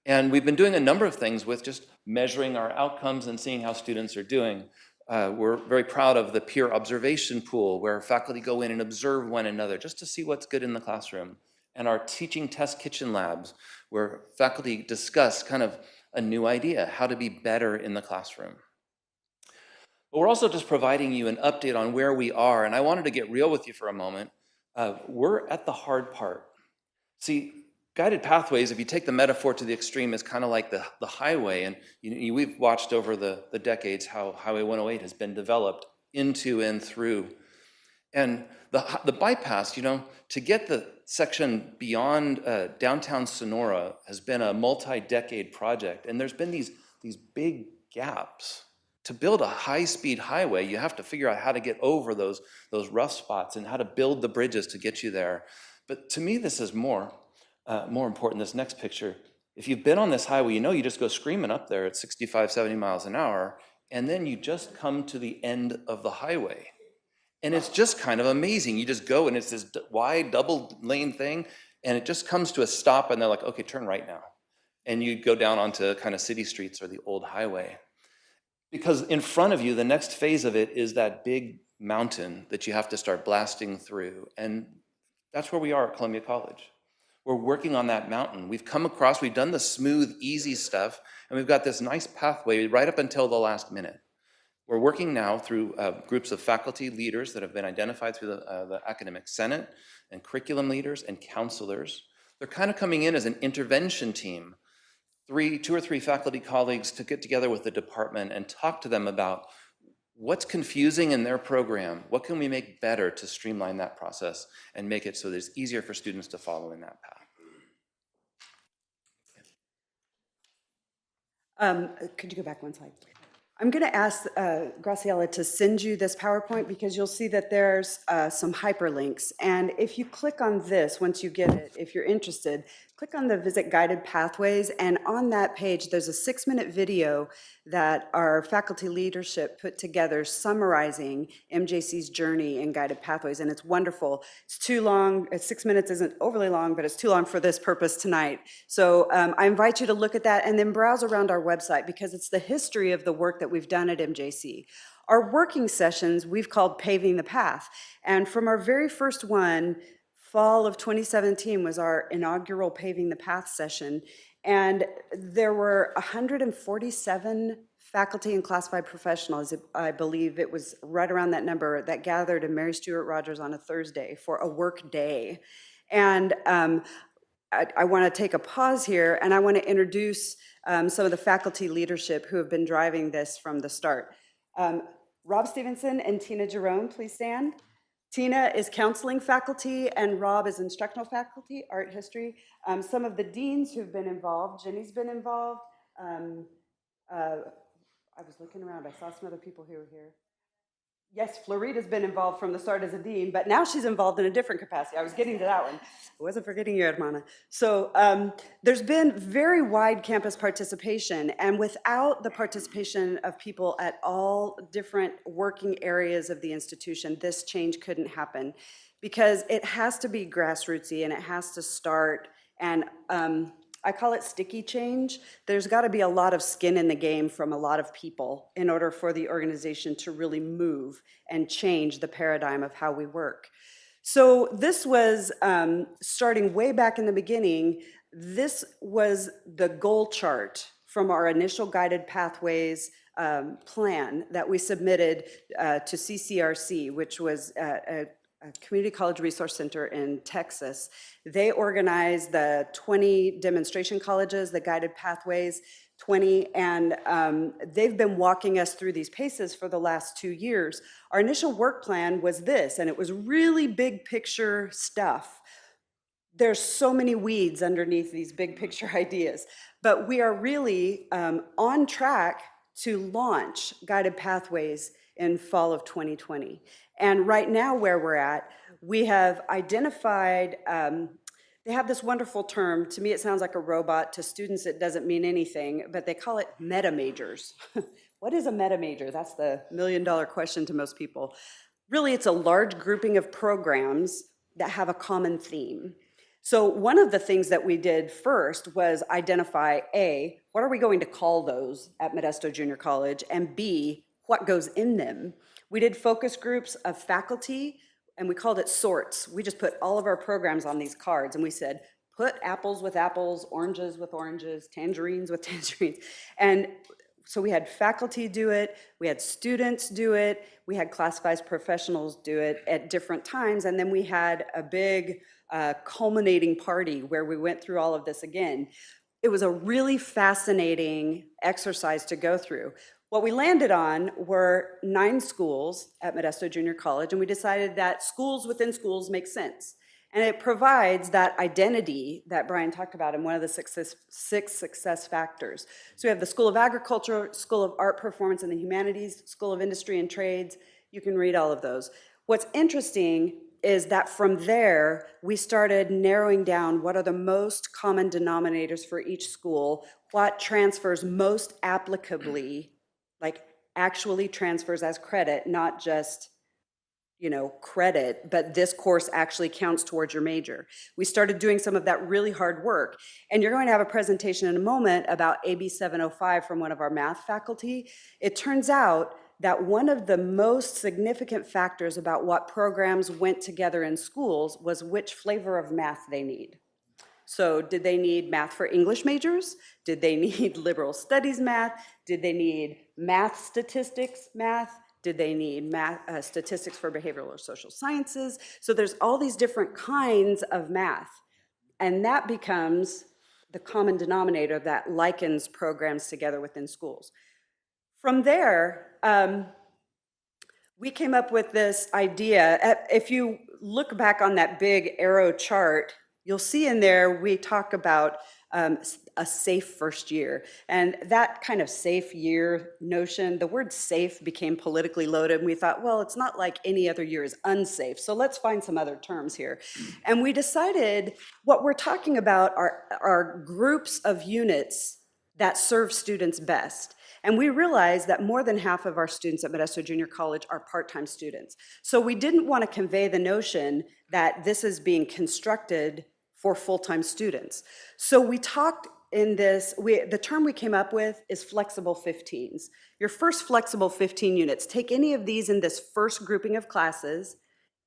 Speaker 14: And we've been doing a number of things with just measuring our outcomes and seeing how students are doing. We're very proud of the peer observation pool where faculty go in and observe one another just to see what's good in the classroom. And our teaching test kitchen labs where faculty discuss kind of a new idea, how to be better in the classroom. But we're also just providing you an update on where we are. And I wanted to get real with you for a moment. We're at the hard part. See, guided pathways, if you take the metaphor to the extreme, is kind of like the highway. And we've watched over the decades how Highway 108 has been developed into and through. And the bypass, to get the section beyond downtown Sonora has been a multi-decade project. And there's been these big gaps. To build a high-speed highway, you have to figure out how to get over those rough spots and how to build the bridges to get you there. But to me, this is more important, this next picture. If you've been on this highway, you just go screaming up there at 65, 70 miles an hour, and then you just come to the end of the highway. And it's just kind of amazing. You just go, and it's this wide double lane thing, and it just comes to a stop, and they're like, okay, turn right now. And you go down onto kind of city streets or the old highway. Because in front of you, the next phase of it is that big mountain that you have to start blasting through. And that's where we are at Columbia College. We're working on that mountain. We've done the smooth, easy stuff, and we've got this nice pathway right up until the last minute. We're working now through groups of faculty leaders that have been identified through the Academic Senate and curriculum leaders and counselors. They're kind of coming in as an intervention team, 2 or 3 faculty colleagues to get together with the department and talk to them about what's confusing in their program, what can we make better to streamline that process and make it so that it's easier for students to follow in that path.
Speaker 13: Could you go back one slide? I'm going to ask Graciela to send you this PowerPoint because you'll see that there's some hyperlinks. And if you click on this, once you get it, if you're interested, click on the Visit Guided Pathways. And on that page, there's a 6-minute video that our faculty leadership put together summarizing MJC's journey in guided pathways. And it's wonderful. It's too long. 6 minutes isn't overly long, but it's too long for this purpose tonight. So I invite you to look at that and then browse around our website because it's the history of the work that we've done at MJC. Our working sessions we've called Paving the Path. And from our very first one, fall of 2017 was our inaugural Paving the Path session. And there were 147 faculty and classified professionals, I believe it was right around that number, that gathered in Mary Stuart Rogers on a Thursday for a work day. And I want to take a pause here, and I want to introduce some of the faculty leadership who have been driving this from the start. Rob Stevenson and Tina Jerome, please stand. Tina is counseling faculty, and Rob is instructional faculty, art history. Some of the deans who've been involved, Jenny's been involved. I was looking around, I saw some other people who were here. Yes, Florita's been involved from the start as a dean, but now she's involved in a different capacity. I was getting to that one. I wasn't forgetting you, Hermana. So there's been very wide campus participation, and without the participation of people at all different working areas of the institution, this change couldn't happen, because it has to be grassrootsy and it has to start, and I call it sticky change. There's got to be a lot of skin in the game from a lot of people in order for the organization to really move and change the paradigm of how we work. So this was starting way back in the beginning. This was the goal chart from our initial guided pathways plan that we submitted to CCRC, which was a community college resource center in Texas. They organized the 20 demonstration colleges, the guided pathways, 20, and they've been walking us through these paces for the last 2 years. Our initial work plan was this, and it was really big picture stuff. There's so many weeds underneath these big picture ideas, but we are really on track to launch guided pathways in fall of 2020. And right now where we're at, we have identified, they have this wonderful term, to me it sounds like a robot, to students it doesn't mean anything, but they call it meta majors. What is a meta major? That's the million-dollar question to most people. Really, it's a large grouping of programs that have a common theme. So one of the things that we did first was identify, A, what are we going to call those at Modesto Junior College, and B, what goes in them. We did focus groups of faculty, and we called it sorts. We just put all of our programs on these cards, and we said, put apples with apples, oranges with oranges, tangerines with tangerines. And so we had faculty do it, we had students do it, we had classified professionals do it at different times, and then we had a big culminating party where we went through all of this again. It was a really fascinating exercise to go through. What we landed on were 9 schools at Modesto Junior College, and we decided that schools within schools make sense. And it provides that identity that Brian talked about in one of the 6 success factors. So we have the School of Agriculture, School of Art, Performance, and the Humanities, School of Industry and Trades. You can read all of those. What's interesting is that from there, we started narrowing down what are the most common denominators for each school, what transfers most applicably, like actually transfers as credit, not just credit, but this course actually counts towards your major. We started doing some of that really hard work. And you're going to have a presentation in a moment about AB 705 from one of our math faculty. It turns out that one of the most significant factors about what programs went together in schools was which flavor of math they need. So did they need math for English majors? Did they need liberal studies math? Did they need math statistics math? Did they need math, statistics for behavioral or social sciences? So there's all these different kinds of math. And that becomes the common denominator that likens programs together within schools. From there, we came up with this idea. If you look back on that big arrow chart, you'll see in there we talk about a safe first year. And that kind of safe year notion, the word safe became politically loaded, and we thought, well, it's not like any other year is unsafe, so let's find some other terms here. And we decided what we're talking about are groups of units that serve students best. And we realized that more than half of our students at Modesto Junior College are part-time students. So we didn't want to convey the notion that this is being constructed for full-time students. So we talked in this, the term we came up with is flexible 15s. Your first flexible 15 units, take any of these in this first grouping of classes,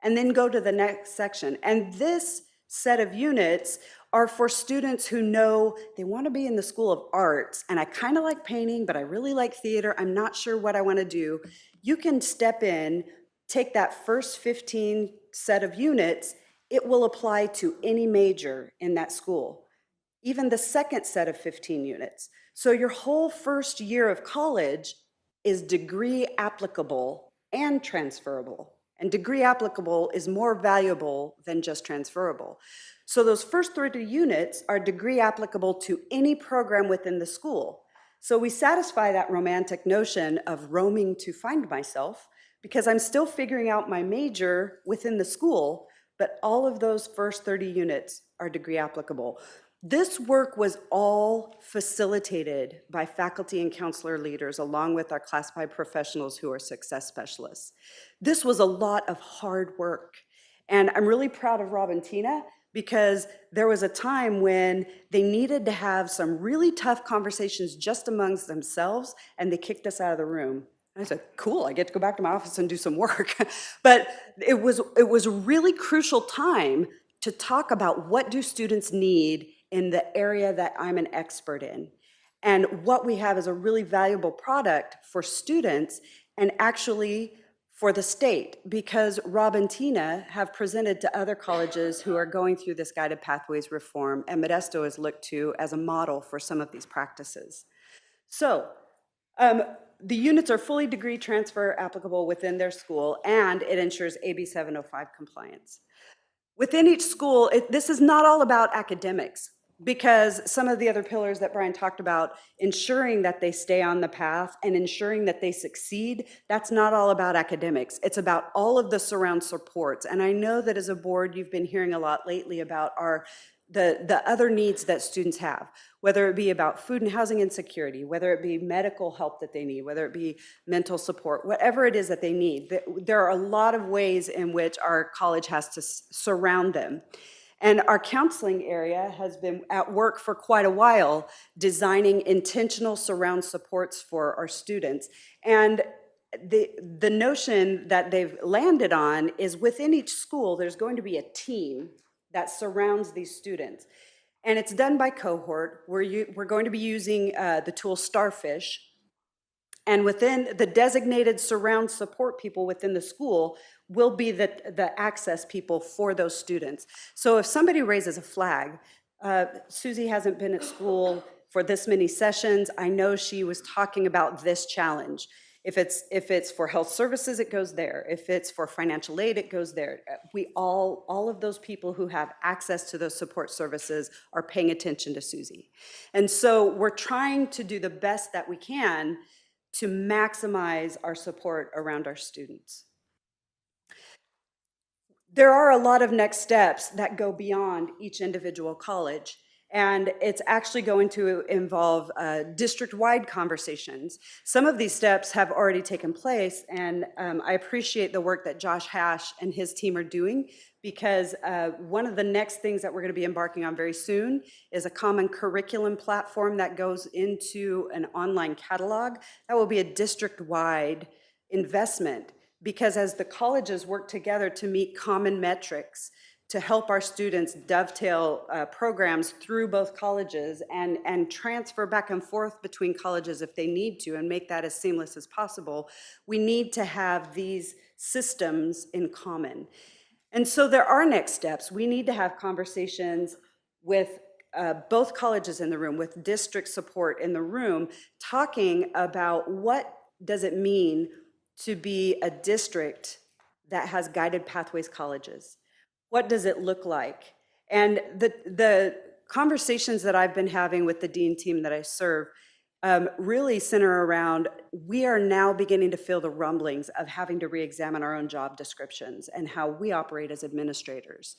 Speaker 13: and then go to the next section. And this set of units are for students who know they want to be in the School of Arts, and I kind of like painting, but I really like theater. I'm not sure what I want to do. You can step in, take that first 15 set of units. It will apply to any major in that school, even the second set of 15 units. So your whole first year of college is degree applicable and transferable. And degree applicable is more valuable than just transferable. So those first 30 units are degree applicable to any program within the school. So we satisfy that romantic notion of roaming to find myself, because I'm still figuring out my major within the school, but all of those first 30 units are degree applicable. This work was all facilitated by faculty and counselor leaders, along with our classified professionals who are success specialists. This was a lot of hard work. And I'm really proud of Rob and Tina, because there was a time when they needed to have some really tough conversations just amongst themselves, and they kicked us out of the room. And I said, cool, I get to go back to my office and do some work. But it was a really crucial time to talk about what do students need in the area that I'm an expert in. And what we have is a really valuable product for students and actually for the state, because Rob and Tina have presented to other colleges who are going through this guided pathways reform, and Modesto is looked to as a model for some of these practices. So the units are fully degree transfer applicable within their school, and it ensures AB 705 compliance. Within each school, this is not all about academics, because some of the other pillars that Brian talked about, ensuring that they stay on the path and ensuring that they succeed, that's not all about academics. It's about all of the surround supports. And I know that as a board, you've been hearing a lot lately about the other needs that students have, whether it be about food and housing insecurity, whether it be medical help that they need, whether it be mental support, whatever it is that they need. There are a lot of ways in which our college has to surround them. And our counseling area has been at work for quite a while, designing intentional surround supports for our students. And the notion that they've landed on is within each school, there's going to be a team that surrounds these students. And it's done by cohort. We're going to be using the tool Starfish. And within the designated surround support people within the school will be the access people for those students. So if somebody raises a flag, Susie hasn't been at school for this many sessions. I know she was talking about this challenge. If it's for health services, it goes there. If it's for financial aid, it goes there. All of those people who have access to those support services are paying attention to Susie. And so we're trying to do the best that we can to maximize our support around our students. There are a lot of next steps that go beyond each individual college, and it's actually going to involve district-wide conversations. Some of these steps have already taken place, and I appreciate the work that Josh Hash and his team are doing, because one of the next things that we're going to be embarking on very soon is a common curriculum platform that goes into an online catalog. That will be a district-wide investment, because as the colleges work together to meet common metrics, to help our students dovetail programs through both colleges and transfer back and forth between colleges if they need to, and make that as seamless as possible, we need to have these systems in common. And so there are next steps. We need to have conversations with both colleges in the room, with district support in the room, talking about what does it mean to be a district that has guided pathways colleges. What does it look like? And the conversations that I've been having with the dean team that I serve really center around, we are now beginning to feel the rumblings of having to re-examine our own job descriptions and how we operate as administrators.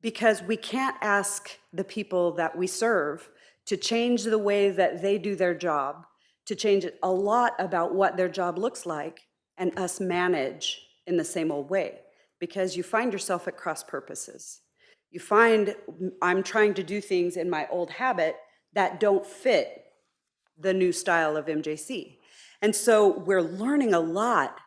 Speaker 13: Because we can't ask the people that we serve to change the way that they do their job, to change a lot about what their job looks like, and us manage in the same old way, because you find yourself at cross purposes. You find I'm trying to do things in my old habit that don't fit the new style of MJC. And so we're learning a lot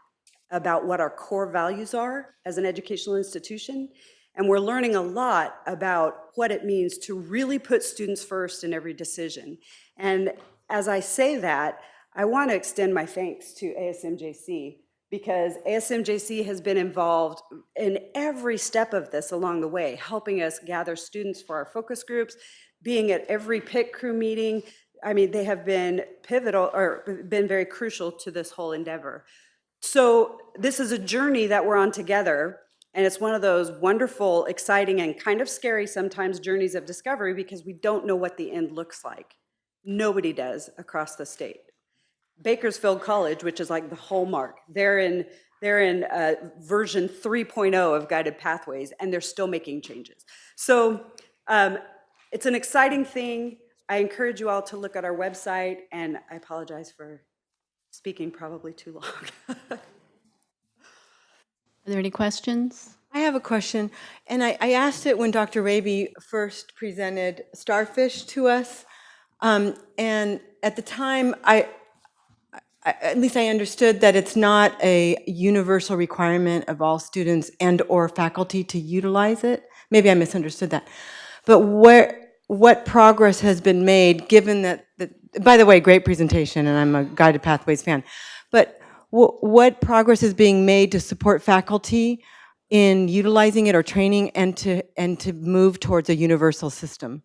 Speaker 13: about what our core values are as an educational institution, and we're learning a lot about what it means to really put students first in every decision. And as I say that, I want to extend my thanks to ASMJC, because ASMJC has been involved in every step of this along the way, helping us gather students for our focus groups, being at every PIC crew meeting. I mean, they have been pivotal, or been very crucial to this whole endeavor. So this is a journey that we're on together, and it's one of those wonderful, exciting, and kind of scary sometimes journeys of discovery, because we don't know what the end looks like. Nobody does across the state. Bakersfield College, which is like the hallmark, they're in They're in version 3.0 of Guided Pathways, and they're still making changes. So it's an exciting thing. I encourage you all to look at our website, and I apologize for speaking probably too long.
Speaker 2: Are there any questions?
Speaker 8: I have a question, and I asked it when Dr. Raby first presented Starfish to us. And at the time, at least I understood that it's not a universal requirement of all students and/or faculty to utilize it. Maybe I misunderstood that. But what progress has been made, given that, by the way, great presentation, and I'm a Guided Pathways fan. But what progress is being made to support faculty in utilizing it or training and to move towards a universal system?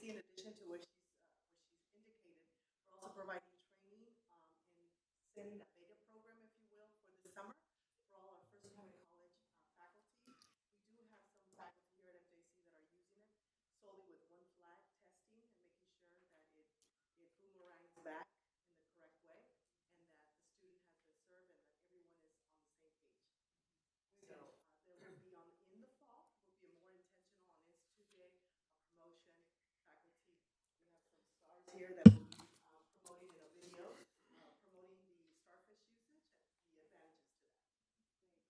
Speaker 15: In addition to what she's indicated, we're also providing training in sending a beta program, if you will, for the summer for all our first time in college faculty. We do have some faculty here at MJC that are using it solely with one flag testing and making sure that it boomerangs back in the correct way and that the student has been served and that everyone is on the same page. So there will be in the fall, will be more intentional on Institute Day, promotion, faculty. We have some stars here that will be promoting in a video, promoting the Starfish usage and the advantages to that.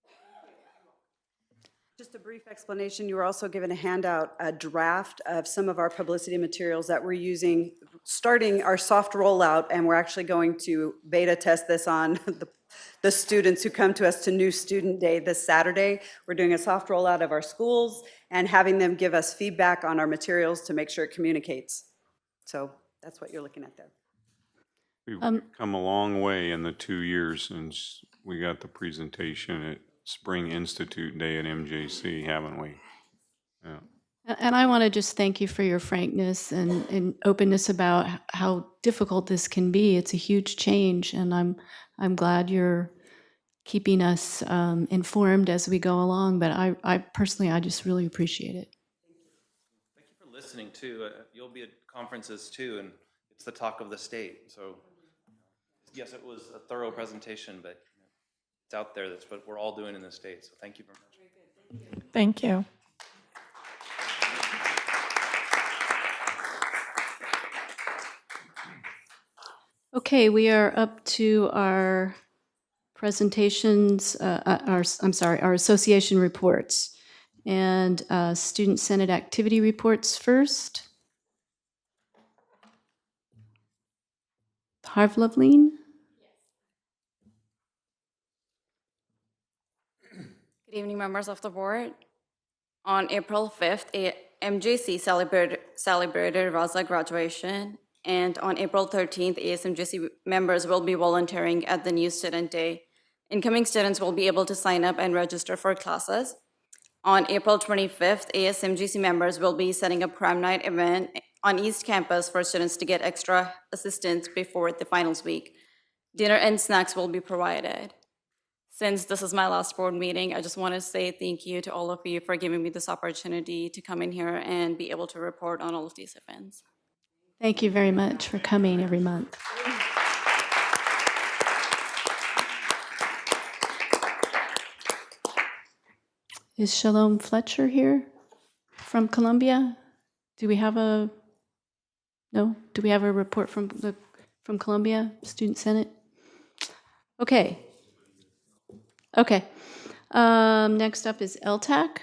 Speaker 15: Thank you. You're welcome.
Speaker 13: Just a brief explanation, you were also given a handout, a draft of some of our publicity materials that we're using, starting our soft rollout, and we're actually going to beta test this on the students who come to us to New Student Day this Saturday. We're doing a soft rollout of our schools and having them give us feedback on our materials to make sure it communicates. So that's what you're looking at there.
Speaker 1: We've come a long way in the 2 years since we got the presentation at Spring Institute Day at MJC, haven't we? Yeah.
Speaker 2: And I want to just thank you for your frankness and openness about how difficult this can be. It's a huge change, and I'm glad you're keeping us informed as we go along. But I personally, I just really appreciate it.
Speaker 14: Thank you for listening too. You'll be at conferences too, and it's the talk of the state. So yes, it was a thorough presentation, but it's out there. That's what we're all doing in the state. So thank you very much.
Speaker 16: Thank you.
Speaker 2: Okay, we are up to our presentations, our association reports. And Student Senate activity reports first. Harvlovleen?
Speaker 17: Good evening, members of the board. On April 5th, MJC celebrated Raza graduation, and on April 13th, ASMJC members will be volunteering at the New Student Day. Incoming students will be able to sign up and register for classes. On April 25th, ASMGC members will be setting a prom night event on East Campus for students to get extra assistance before the finals week. Dinner and snacks will be provided. Since this is my last board meeting, I just want to say thank you to all of you for giving me this opportunity to come in here and be able to report on all of these events.
Speaker 2: Thank you very much for coming every month. Is Shalom Fletcher here from Columbia? Do we have a report from Columbia Student Senate? Okay. Next up is LTAC.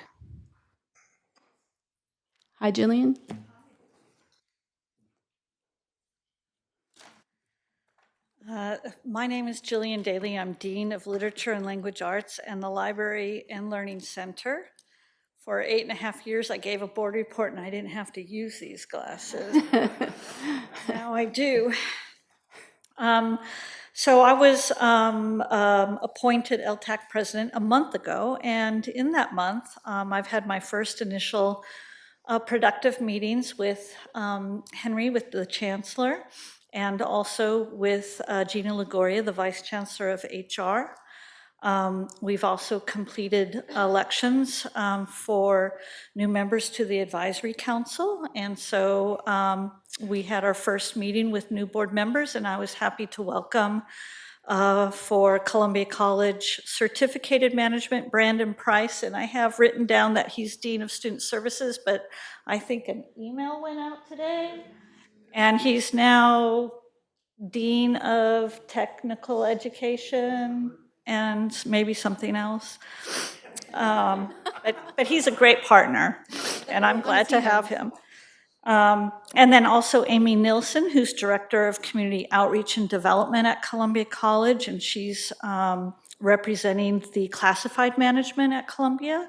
Speaker 2: Hi, Jillian.
Speaker 16: My name is Jillian Daly. I'm Dean of Literature and Language Arts and the Library and Learning Center. For 8.5 years, I gave a board report and I didn't have to use these glasses. Now I do. So I was appointed LTAC president a month ago, and in that month, I've had my first initial productive meetings with Henry, with the chancellor, and also with Gina Lagoria, the vice chancellor of HR. We've also completed elections for new members to the advisory council. And so we had our first meeting with new board members, and I was happy to welcome for Columbia College Certificated Management, Brandon Price. And I have written down that he's Dean of Student Services, but I think an email went out today. And he's now Dean of Technical Education and maybe something else. But he's a great partner, and I'm glad to have him. And then also Amy Nilsson, who's Director of Community Outreach and Development at Columbia College, and she's representing the classified management at Columbia.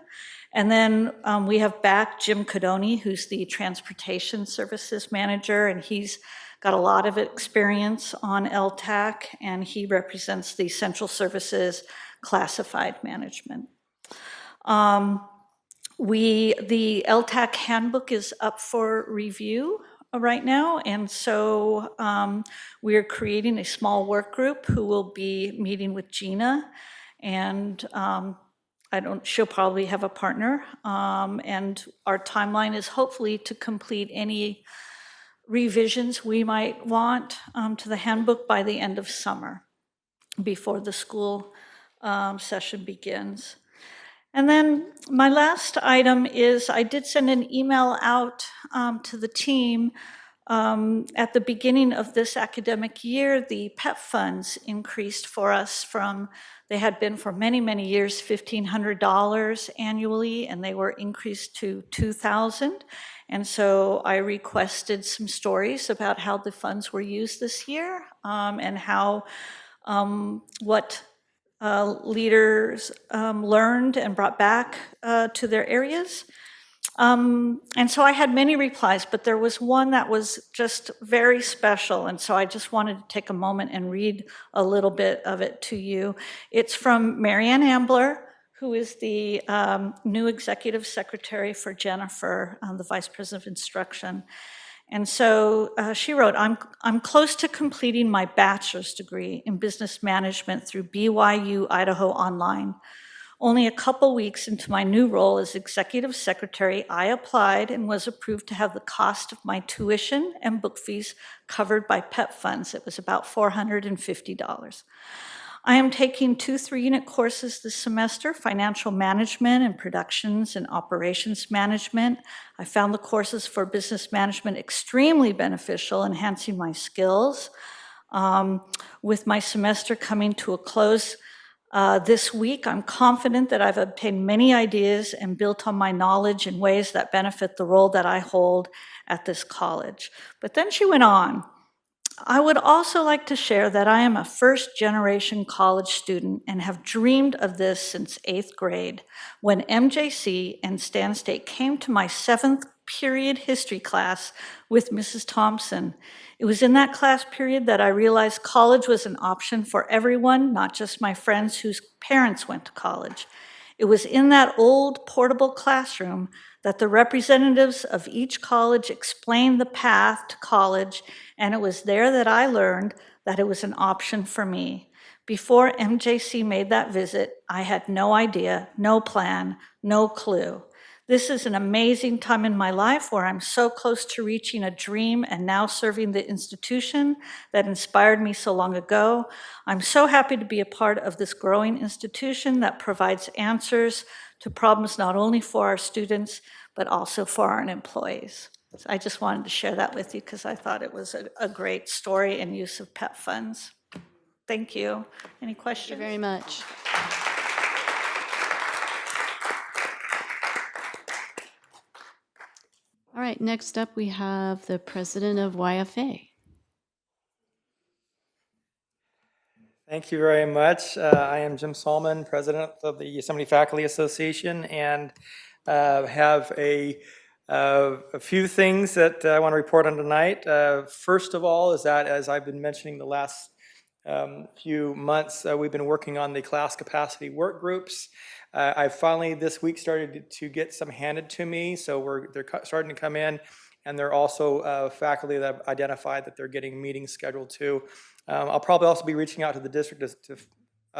Speaker 16: And then we have back Jim Cadoni, who's the Transportation Services Manager, and he's got a lot of experience on LTAC, and he represents the Central Services Classified Management. The LTAC handbook is up for review right now, and so we're creating a small work group who will be meeting with Gina, and she'll probably have a partner, and our timeline is hopefully to complete any revisions we might want to the handbook by the end of summer, before the school session begins. And then my last item is I did send an email out to the team at the beginning of this academic year. The PEP funds increased for us they had been for many, many years, $1,500 annually, and they were increased to $2,000. And so I requested some stories about how the funds were used this year and how what leaders learned and brought back to their areas. And so I had many replies, but there was one that was just very special. And so I just wanted to take a moment and read a little bit of it to you. It's from Marianne Ambler, who is the new executive secretary for Jennifer, the vice president of instruction. And so she wrote, I'm close to completing my bachelor's degree in business management through BYU Idaho Online. Only a couple weeks into my new role as executive secretary, I applied and was approved to have the cost of my tuition and book fees covered by PEP funds. It was about $450. I am taking 2 3-unit courses this semester, financial management and productions and operations management. I found the courses for business management extremely beneficial, enhancing my skills. With my semester coming to a close this week, I'm confident that I've obtained many ideas and built on my knowledge in ways that benefit the role that I hold at this college. But then she went on. I would also like to share that I am a first-generation college student and have dreamed of this since 8th grade, when MJC and Stan State came to my 7th period history class with Mrs. Thompson. It was in that class period that I realized college was an option for everyone, not just my friends whose parents went to college. It was in that old portable classroom that the representatives of each college explained the path to college, and it was there that I learned that it was an option for me. Before MJC made that visit, I had no idea, no plan, no clue. This is an amazing time in my life where I'm so close to reaching a dream and now serving the institution that inspired me so long ago. I'm so happy to be a part of this growing institution that provides answers to problems not only for our students, but also for our employees. So I just wanted to share that with you because I thought it was a great story and use of PEP funds. Thank you. Any questions?
Speaker 2: Thank you very much. All right, next up we have the president of YFA.
Speaker 18: Thank you very much. I am Jim Solomon, president of the Yosemite Faculty Association, and have a few things that I want to report on tonight. First of all is that, as I've been mentioning the last few months, we've been working on the class capacity work groups. I finally this week started to get some handed to me, so they're starting to come in, and they're also faculty that have identified that they're getting meetings scheduled too. I'll probably also be reaching out to the district to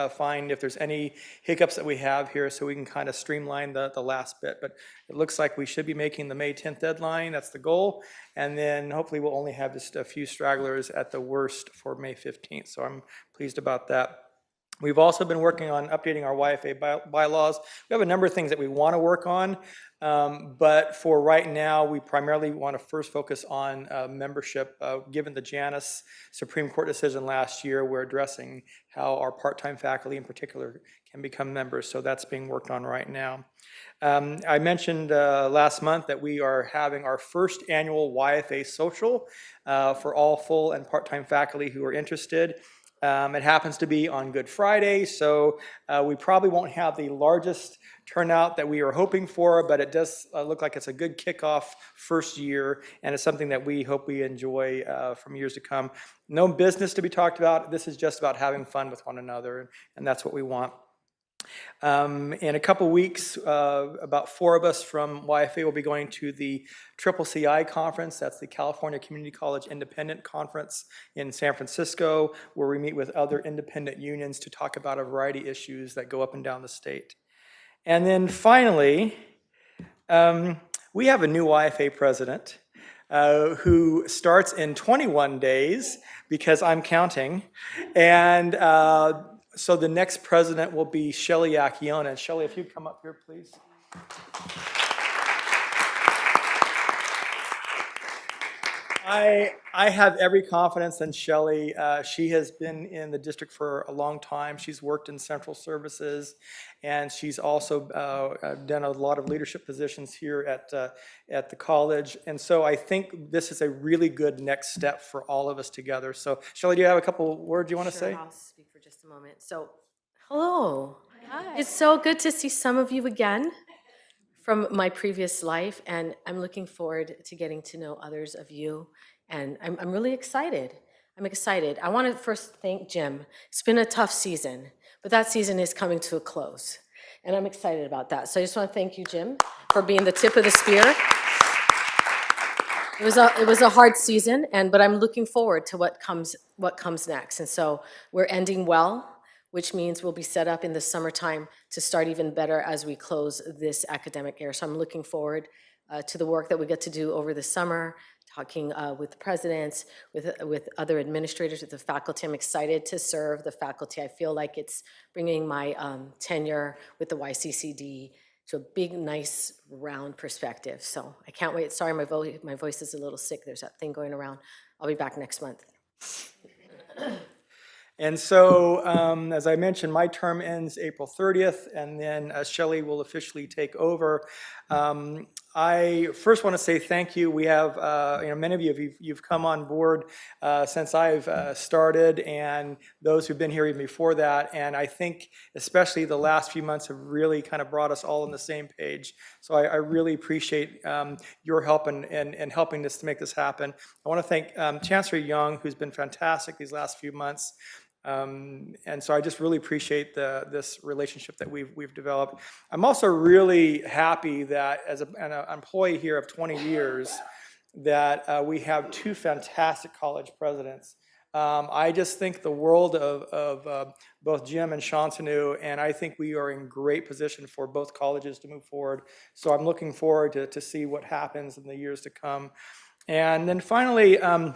Speaker 18: find if there's any hiccups that we have here so we can kind of streamline the last bit. But it looks like we should be making the May 10th deadline. That's the goal. And then hopefully we'll only have just a few stragglers at the worst for May 15th. So I'm pleased about that. We've also been working on updating our YFA bylaws. We have a number of things that we want to work on, but for right now, we primarily want to first focus on membership. Given the Janus Supreme Court decision last year, we're addressing how our part-time faculty in particular can become members, so that's being worked on right now. I mentioned last month that we are having our first annual YFA social for all full and part-time faculty who are interested. It happens to be on Good Friday, so we probably won't have the largest turnout that we are hoping for, but it does look like it's a good kickoff first year, and it's something that we hope we enjoy from years to come. No business to be talked about. This is just about having fun with one another, and that's what we want. In a couple weeks, about 4 of us from YFA will be going to the CCCI conference. That's the California Community College Independent Conference in San Francisco, where we meet with other independent unions to talk about a variety of issues that go up and down the state. And then finally, we have a new YFA president who starts in 21 days, because I'm counting, and so the next president will be Shelley Akiona. Shelley, if you'd come up here, please. I have every confidence in Shelley. She has been in the district for a long time. She's worked in central services, and she's also done a lot of leadership positions here at the college. And so I think this is a really good next step for all of us together. So Shelley, do you have a couple words you want to say?
Speaker 19: I'll speak for just a moment. So, hello. Hi. It's so good to see some of you again from my previous life, and I'm looking forward to getting to know others of you, and I'm really excited. I'm excited. I want to first thank Jim. It's been a tough season, but that season is coming to a close, and I'm excited about that. So I just want to thank you, Jim, for being the tip of the spear. It was a hard season, but I'm looking forward to what comes next. And so we're ending well, which means we'll be set up in the summertime to start even better as we close this academic year. So I'm looking forward to the work that we get to do over the summer, talking with the presidents, with other administrators, with the faculty. I'm excited to serve the faculty. I feel like it's bringing my tenure with the YCCD to a big, nice, round perspective. So I can't wait. Sorry, my voice is a little sick. There's that thing going around. I'll be back next month.
Speaker 18: And so, as I mentioned, my term ends April 30th, and then Shelley will officially take over. I first want to say thank you. We have, many of you, you've come on board since I've started, and those who've been here even before that. And I think especially the last few months have really kind of brought us all on the same page. So I really appreciate your help in helping us to make this happen. I want to thank Chancellor Young, who's been fantastic these last few months. And so I just really appreciate this relationship that we've developed. I'm also really happy that as an employee here of 20 years, that we have 2 fantastic college presidents. I just think the world of both Jim and Shantanu, and I think we are in great position for both colleges to move forward. So I'm looking forward to see what happens in the years to come. And then finally, I'm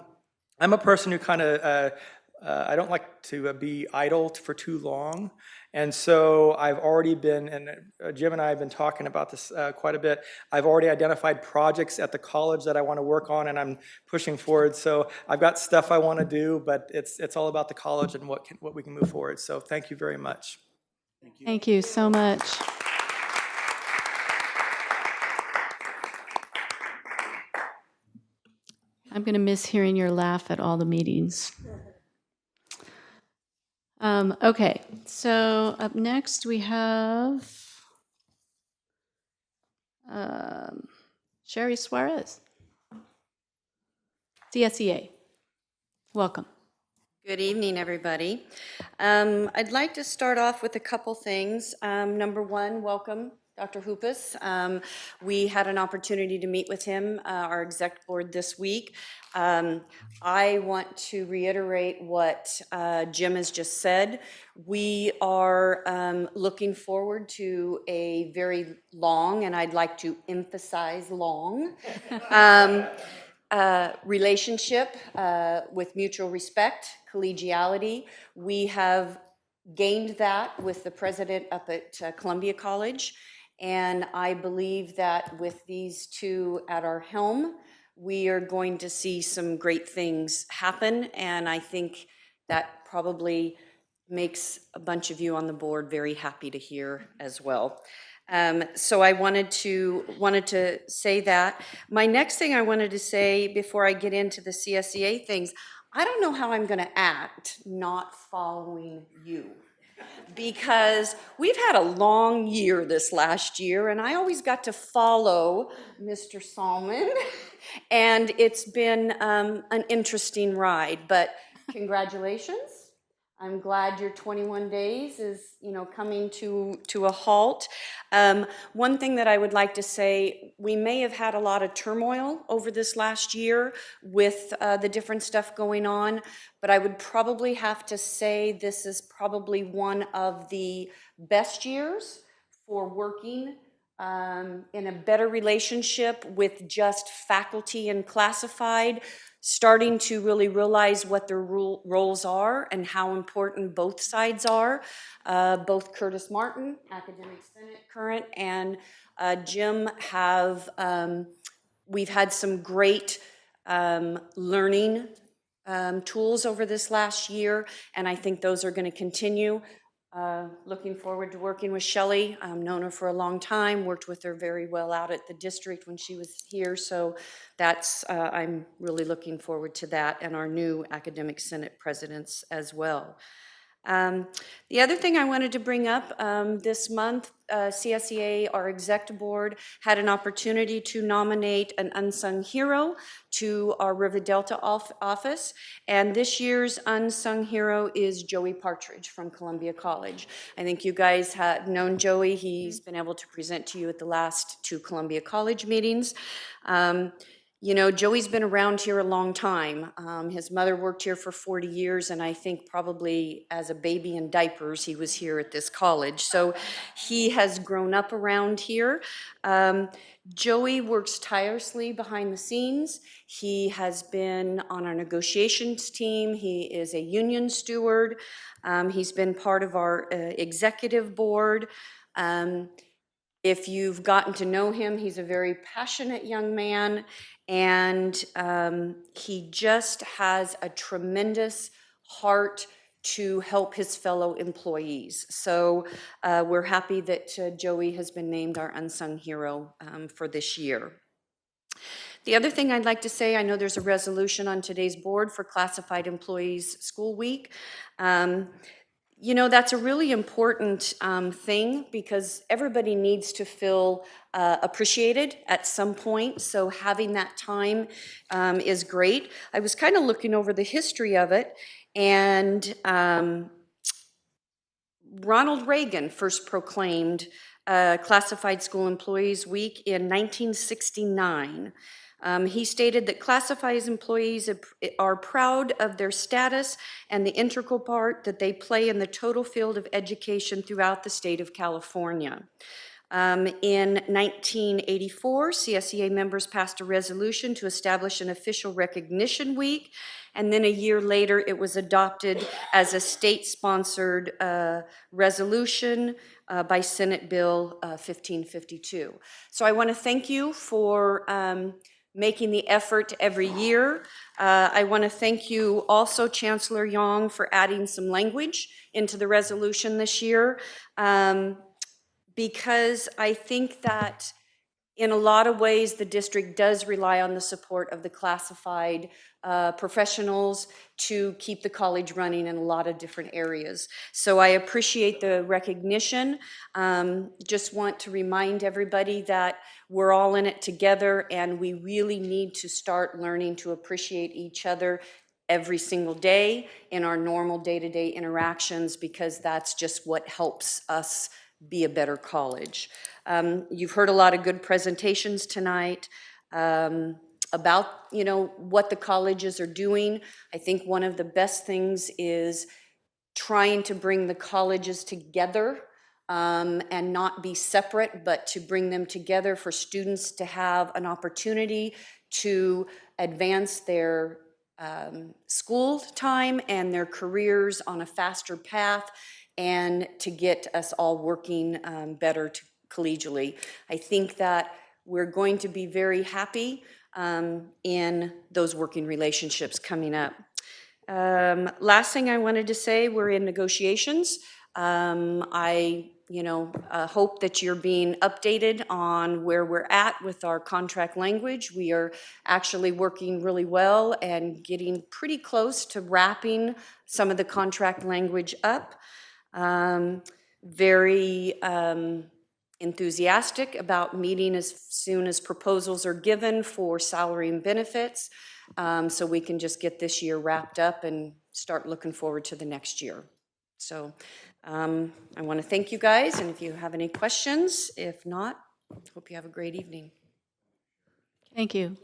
Speaker 18: a person who kind of I don't like to be idle for too long. And so I've already been, and Jim and I have been talking about this quite a bit. I've already identified projects at the college that I want to work on, and I'm pushing forward. So I've got stuff I want to do, but it's all about the college and what we can move forward. So thank you very much.
Speaker 2: Thank you so much. I'm going to miss hearing your laugh at all the meetings. Okay, so up next we have Sherry Suarez, CSEA. Welcome.
Speaker 20: Good evening, everybody. I'd like to start off with a couple things. Number one, welcome, Dr. Hoopus. We had an opportunity to meet with him, our exec board, this week. I want to reiterate what Jim has just said. We are looking forward to a very long, and I'd like to emphasize long, relationship with mutual respect, collegiality. We have gained that with the president up at Columbia College, and I believe that with these two at our helm, we are going to see some great things happen, and I think that probably makes a bunch of you on the board very happy to hear as well. So I wanted to say that. My next thing I wanted to say before I get into the CSEA things, I don't know how I'm going to act not following you, because we've had a long year this last year, and I always got to follow Mr. Salmon, and it's been an interesting ride, but congratulations. I'm glad your 21 days is, coming to a halt. One thing that I would like to say, we may have had a lot of turmoil over this last year with the different stuff going on, but I would probably have to say this is probably one of the best years for working in a better relationship with just faculty and classified, starting to really realize what their roles are and how important both sides are. Both Curtis Martin, Academic Senate current, and Jim have, we've had some great learning tools over this last year, and I think those are going to continue. Looking forward to working with Shelley. I've known her for a long time, worked with her very well out at the district when she was here, so that's, I'm really looking forward to that, and our new Academic Senate presidents as well. The other thing I wanted to bring up, this month, CSEA, our exec board, had an opportunity to nominate an unsung hero to our River Delta office, and this year's unsung hero is Joey Partridge from Columbia College. I think you guys have known Joey. He's been able to present to you at the last two Columbia College meetings. Joey's been around here a long time. His mother worked here for 40 years, and I think probably as a baby in diapers, he was here at this college. So he has grown up around here. Joey works tirelessly behind the scenes. He has been on our negotiations team. He is a union steward. He's been part of our executive board. If you've gotten to know him, he's a very passionate young man, and he just has a tremendous heart to help his fellow employees. So we're happy that Joey has been named our unsung hero for this year. The other thing I'd like to say, I know there's a resolution on today's board for Classified Employees School Week. That's a really important thing, because everybody needs to feel appreciated at some point, so having that time is great. I was kind of looking over the history of it, and Ronald Reagan first proclaimed Classified School Employees Week in 1969. He stated that classified employees are proud of their status and the integral part that they play in the total field of education throughout the state of California. In 1984, CSEA members passed a resolution to establish an official recognition week, and then a year later it was adopted as a state-sponsored resolution by Senate Bill 1552. So I want to thank you for making the effort every year. I want to thank you also, Chancellor Yong, for adding some language into the resolution this year, because I think that in a lot of ways the district does rely on the support of the classified professionals to keep the college running in a lot of different areas. So I appreciate the recognition. Just want to remind everybody that we're all in it together, and we really need to start learning to appreciate each other every single day in our normal day-to-day interactions, because that's just what helps us be a better college. You've heard a lot of good presentations tonight about, you know, what the colleges are doing. I think one of the best things is trying to bring the colleges together and not be separate, but to bring them together for students to have an opportunity to advance their school time and their careers on a faster path, and to get us all working better collegially. I think that we're going to be very happy in those working relationships coming up. Last thing I wanted to say, we're in negotiations. I hope that you're being updated on where we're at with our contract language. We are actually working really well and getting pretty close to wrapping some of the contract language up. Very enthusiastic about meeting as soon as proposals are given for salary and benefits, so we can just get this year wrapped up and start looking forward to the next year. So I want to thank you guys, and if you have any questions, if not, hope you have a great evening.
Speaker 2: Thank you.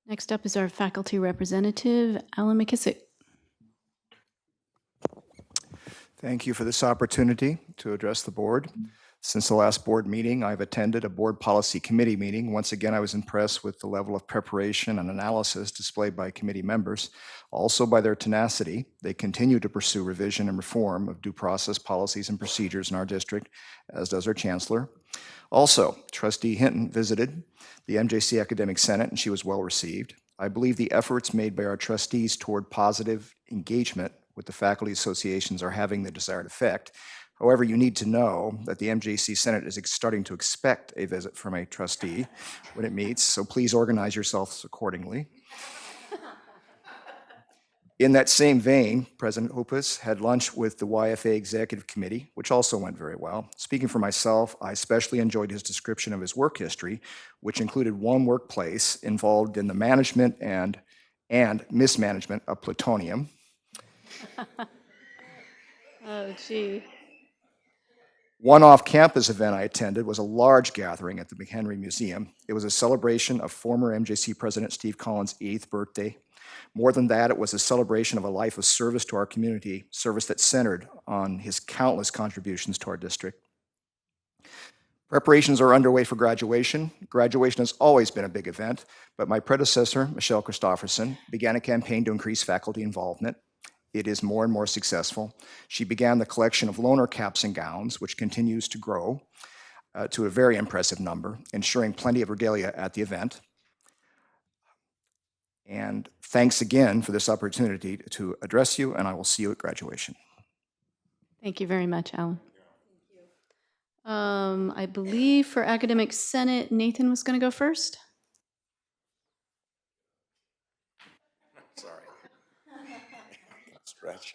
Speaker 2: Next up is our faculty representative, Alan McKissick.
Speaker 21: Thank you for this opportunity to address the board. Since the last board meeting, I've attended a board policy committee meeting. Once again, I was impressed with the level of preparation and analysis displayed by committee members. Also by their tenacity, they continue to pursue revision and reform of due process policies and procedures in our district, as does our chancellor. Also, Trustee Hinton visited the MJC Academic Senate, and she was well received. I believe the efforts made by our trustees toward positive engagement with the faculty associations are having the desired effect. However, you need to know that the MJC Senate is starting to expect a visit from a trustee when it meets, so please organize yourselves accordingly. In that same vein, President Hoopus had lunch with the YFA Executive Committee, which also went very well. Speaking for myself, I especially enjoyed his description of his work history, which included one workplace involved in the management and mismanagement of plutonium.
Speaker 2: Oh, gee.
Speaker 21: One off-campus event I attended was a large gathering at the McHenry Museum. It was a celebration of former MJC President Steve Collins' 8th birthday. More than that, it was a celebration of a life of service to our community, service that centered on his countless contributions to our district. Preparations are underway for graduation. Graduation has always been a big event, but my predecessor, Michelle Christofferson, began a campaign to increase faculty involvement. It is more and more successful. She began the collection of loaner caps and gowns, which continues to grow to a very impressive number, ensuring plenty of regalia at the event. And thanks again for this opportunity to address you, and I will see you at graduation.
Speaker 2: Thank you very much, Alan. I believe for Academic Senate, Nathan was going to go first.
Speaker 22: Sorry. Stretch.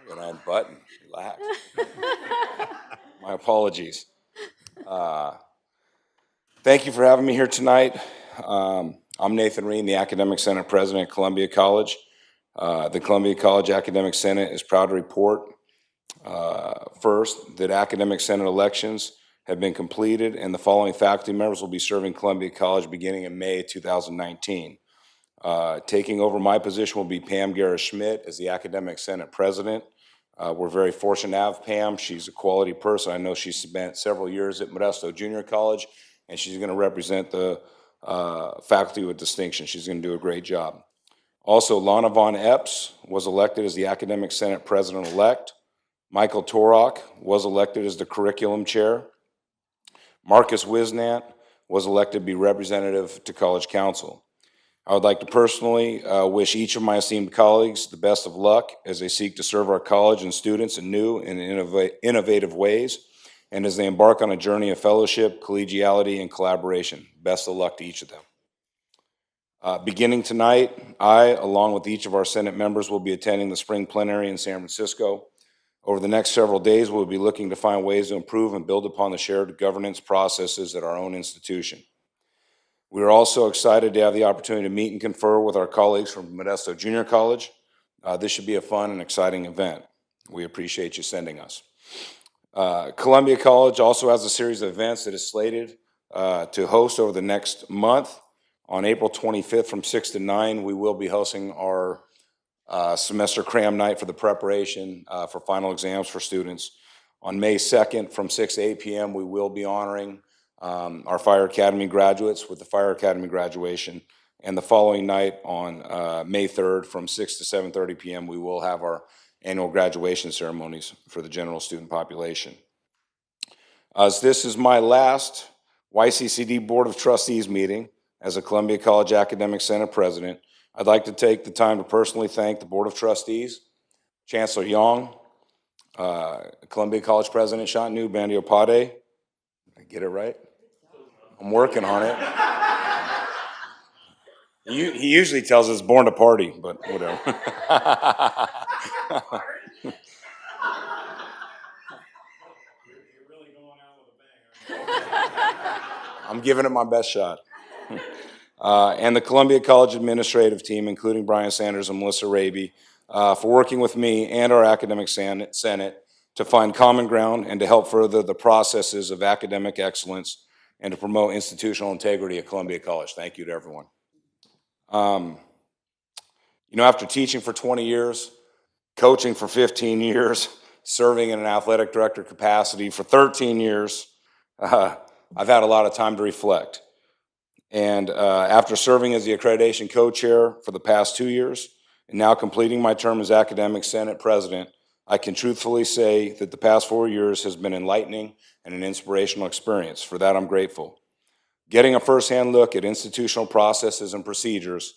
Speaker 22: Got on button. Relax. My apologies. Thank you for having me here tonight. I'm Nathan Reen, the Academic Senate President at Columbia College. The Columbia College Academic Senate is proud to report first that Academic Senate elections have been completed, and the following faculty members will be serving Columbia College beginning in May 2019. Taking over my position will be Pam Guerra-Schmidt as the Academic Senate President. We're very fortunate to have Pam. She's a quality person. I know she spent several years at Modesto Junior College, and she's going to represent the faculty with distinction. She's going to do a great job. Also, Lana Von Epps was elected as the Academic Senate President-elect. Michael Torok was elected as the Curriculum Chair. Marcus Wisnant was elected to be representative to College Council. I would like to personally wish each of my esteemed colleagues the best of luck as they seek to serve our college and students in new and innovative ways. and as they embark on a journey of fellowship, collegiality, and collaboration. Best of luck to each of them. Beginning tonight, I, along with each of our Senate members, will be attending the spring plenary in San Francisco. Over the next several days, we'll be looking to find ways to improve and build upon the shared governance processes at our own institution. We are also excited to have the opportunity to meet and confer with our colleagues from Modesto Junior College. This should be a fun and exciting event. We appreciate you sending us. Columbia College also has a series of events that is slated to host over the next month. On April 25th from 6 to 9, we will be hosting our semester cram night for the preparation for final exams for students. On May 2nd from 6 to 8 p.m., we will be honoring our Fire Academy graduates with the Fire Academy graduation. And the following night on May 3rd from 6 to 7:30 p.m., we will have our annual graduation ceremonies for the general student population. As this is my last YCCD Board of Trustees meeting as a Columbia College Academic Senate President, I'd like to take the time to personally thank the Board of Trustees, Chancellor Young, Columbia College President Shantanu Bandyopadhyay. Did I get it right? I'm working on it. He usually tells us born to party, but whatever. I'm giving it my best shot. And the Columbia College administrative team, including Brian Sanders and Melissa Raby, for working with me and our academic senate to find common ground and to help further the processes of academic excellence and to promote institutional integrity at Columbia College. Thank you to everyone. You know, after teaching for 20 years, coaching for 15 years, serving in an athletic director capacity for 13 years, I've had a lot of time to reflect. And after serving as the accreditation co-chair for the past 2 years, and now completing my term as academic senate president, I can truthfully say that the past 4 years has been enlightening and an inspirational experience. For that, I'm grateful. Getting a firsthand look at institutional processes and procedures,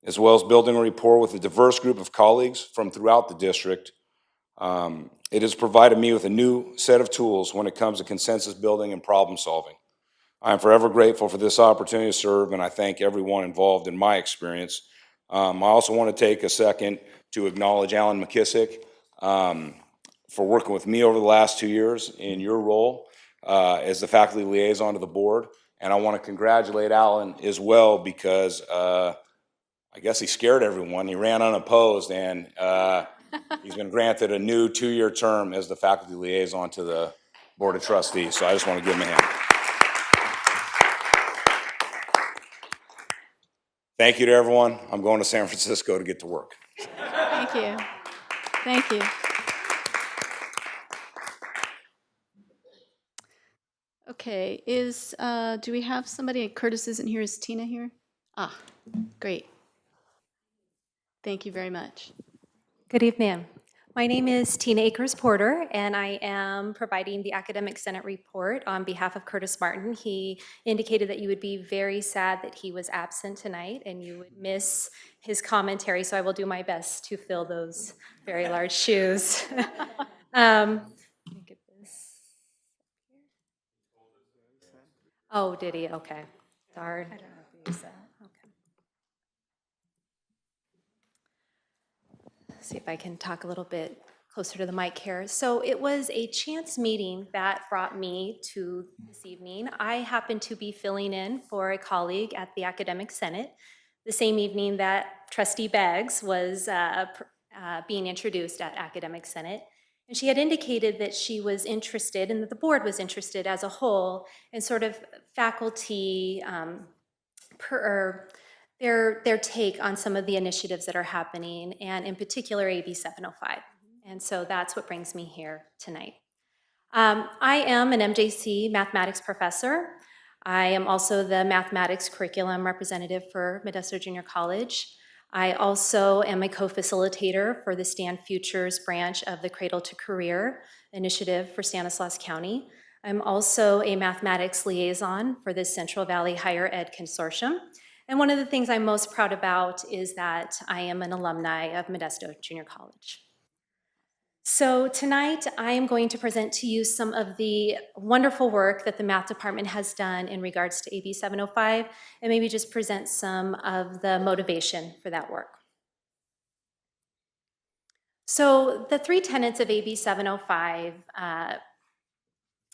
Speaker 22: as well as building a rapport with a diverse group of colleagues from throughout the district, it has provided me with a new set of tools when it comes to consensus building and problem solving. I am forever grateful for this opportunity to serve, and I thank everyone involved in my experience. I also want to take a second to acknowledge Alan McKissick for working with me over the last 2 years in your role as the faculty liaison to the board. And I want to congratulate Alan as well because I guess he scared everyone. He ran unopposed, and he's been granted a new 2-year term as the faculty liaison to the Board of Trustees. So I just want to give him a hand. Thank you to everyone. I'm going to San Francisco to get to work.
Speaker 2: Thank you. Thank you. Okay, do we have somebody? Curtis isn't here. Is Tina here? Ah, great. Thank you very much.
Speaker 5: Good evening. My name is Tina Akers Porter, and I am providing the Academic Senate report on behalf of Curtis Martin. He indicated that you would be very sad that he was absent tonight and you would miss his commentary, so I will do my best to fill those very large shoes. Let me get this. Oh, did he? Okay. Darn. I don't know if he used that. Okay. See if I can talk a little bit closer to the mic here. So it was a chance meeting that brought me to this evening. I happened to be filling in for a colleague at the Academic Senate the same evening that Trustee Baggs was being introduced at Academic Senate. And she had indicated that she was interested, and that the board was interested as a whole, in sort of faculty their take on some of the initiatives that are happening, and in particular AB 705. And so that's what brings me here tonight. I am an MJC mathematics professor. I am also the mathematics curriculum representative for Modesto Junior College. I also am a co-facilitator for the Stand Futures branch of the Cradle to Career initiative for Stanislaus County. I'm also a mathematics liaison for the Central Valley Higher Ed Consortium. And one of the things I'm most proud about is that I am an alumni of Modesto Junior College. So tonight, I am going to present to you some of the wonderful work that the math department has done in regards to AB 705, and maybe just present some of the motivation for that work. So the three tenets of AB 705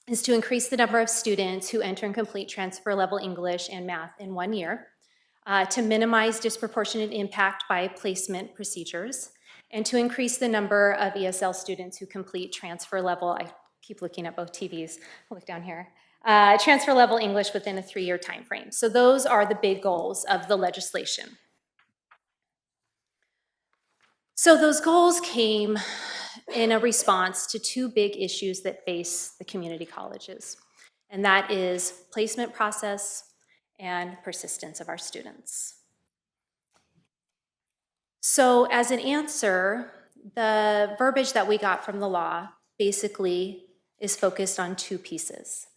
Speaker 5: is to increase the number of students who enter and complete transfer level English and math in 1 year, to minimize disproportionate impact by placement procedures, and to increase the number of ESL students who complete transfer level, I keep looking at both TVs, I'll look down here, transfer level English within a 3-year time frame. So those are the big goals of the legislation. So those goals came in a response to two big issues that face the community colleges, and that is placement process and persistence of our students. So as an answer, the verbiage that we got from the law basically is focused on two pieces: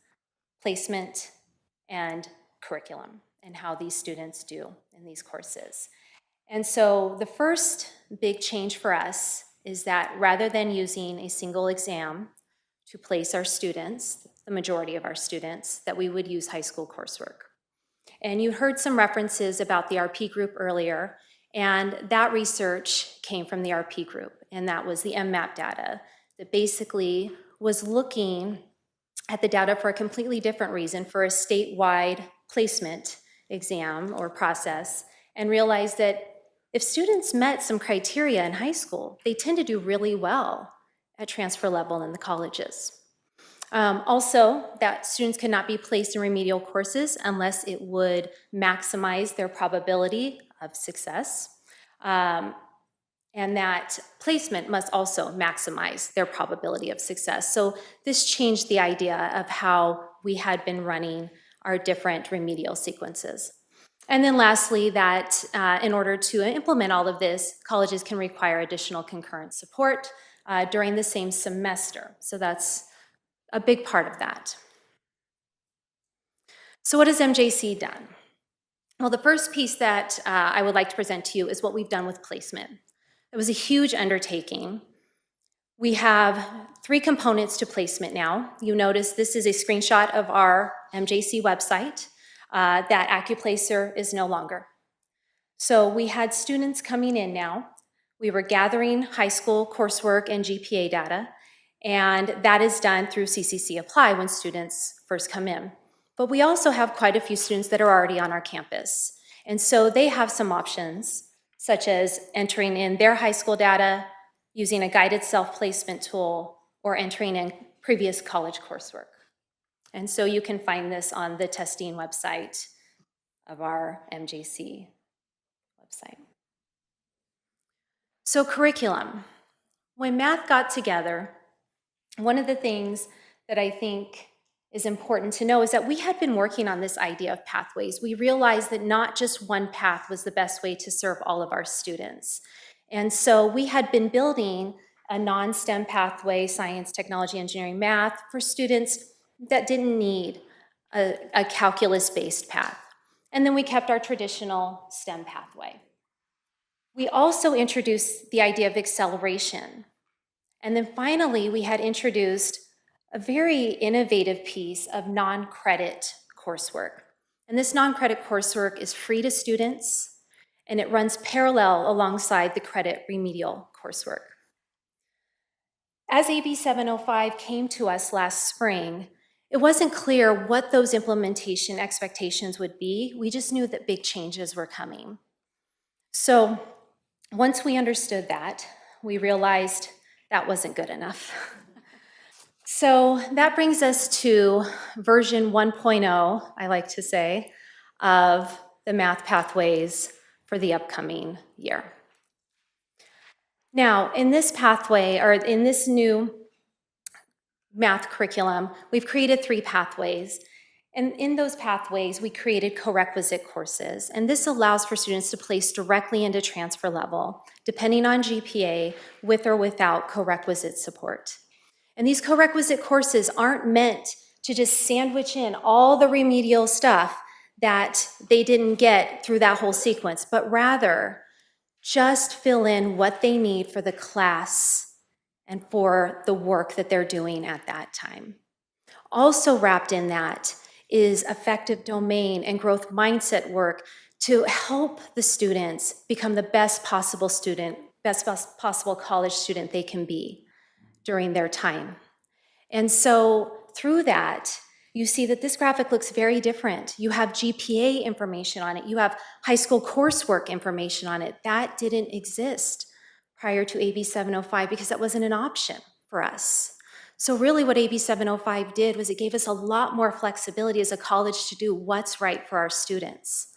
Speaker 5: placement and curriculum, and how these students do in these courses. And so the first big change for us is that rather than using a single exam to place our students, the majority of our students, that we would use high school coursework. And you heard some references about the RP group earlier, and that research came from the RP group, and that was the MMAP data that basically was looking at the data for a completely different reason, for a statewide placement exam or process, and realized that if students met some criteria in high school, they tend to do really well at transfer level in the colleges. Also, that students cannot be placed in remedial courses unless it would maximize their probability of success, and that placement must also maximize their probability of success. So this changed the idea of how we had been running our different remedial sequences. And then lastly, that in order to implement all of this, colleges can require additional concurrent support during the same semester. So that's a big part of that. So what has MJC done? Well, the first piece that I would like to present to you is what we've done with placement. It was a huge undertaking. We have 3 components to placement now. You notice this is a screenshot of our MJC website. That AccuPlacer is no longer. So we had students coming in now. We were gathering high school coursework and GPA data, and that is done through CCC Apply when students first come in. But we also have quite a few students that are already on our campus. And so they have some options, such as entering in their high school data, using a guided self-placement tool, or entering in previous college coursework. And so you can find this on the testing website of our MJC website. So curriculum. When math got together, one of the things that I think is important to know is that we had been working on this idea of pathways. We realized that not just one path was the best way to serve all of our students. And so we had been building a non-STEM pathway, science, technology, engineering, math, for students that didn't need a calculus-based path. And then we kept our traditional STEM pathway. We also introduced the idea of acceleration. And then finally, we had introduced a very innovative piece of non-credit coursework. And this non-credit coursework is free to students, and it runs parallel alongside the credit remedial coursework. As AB 705 came to us last spring, it wasn't clear what those implementation expectations would be. We just knew that big changes were coming. So once we understood that, we realized that wasn't good enough. So that brings us to version 1.0, I like to say, of the math pathways for the upcoming year. Now, in this pathway, or in this new math curriculum, we've created 3 pathways. And in those pathways, we created co-requisite courses. And this allows for students to place directly into transfer level, depending on GPA, with or without co-requisite support. And these co-requisite courses aren't meant to just sandwich in all the remedial stuff that they didn't get through that whole sequence, but rather just fill in what they need for the class and for the work that they're doing at that time. Also wrapped in that is effective domain and growth mindset work to help the students become the best possible student, best possible college student they can be during their time. And so through that, you see that this graphic looks very different. You have GPA information on it. You have high school coursework information on it. That didn't exist prior to AB 705 because that wasn't an option for us. So really what AB 705 did was it gave us a lot more flexibility as a college to do what's right for our students.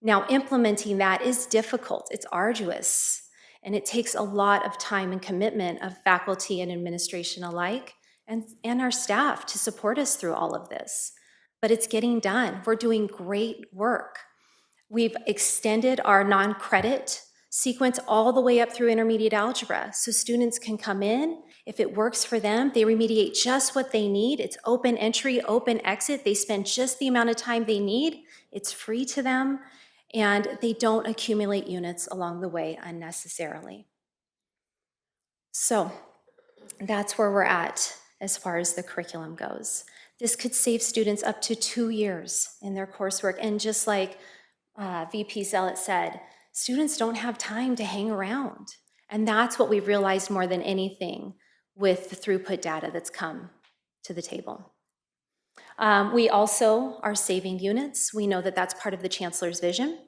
Speaker 5: Now, implementing that is difficult. It's arduous. And it takes a lot of time and commitment of faculty and administration alike and our staff to support us through all of this. But it's getting done. We're doing great work. We've extended our non-credit sequence all the way up through intermediate algebra, so students can come in. If it works for them, they remediate just what they need. It's open entry, open exit. They spend just the amount of time they need. It's free to them, and they don't accumulate units along the way unnecessarily. So that's where we're at as far as the curriculum goes. This could save students up to 2 years in their coursework, and just like VP Zealot said, students don't have time to hang around. And that's what we've realized more than anything with the throughput data that's come to the table. We also are saving units. We know that that's part of the Chancellor's vision.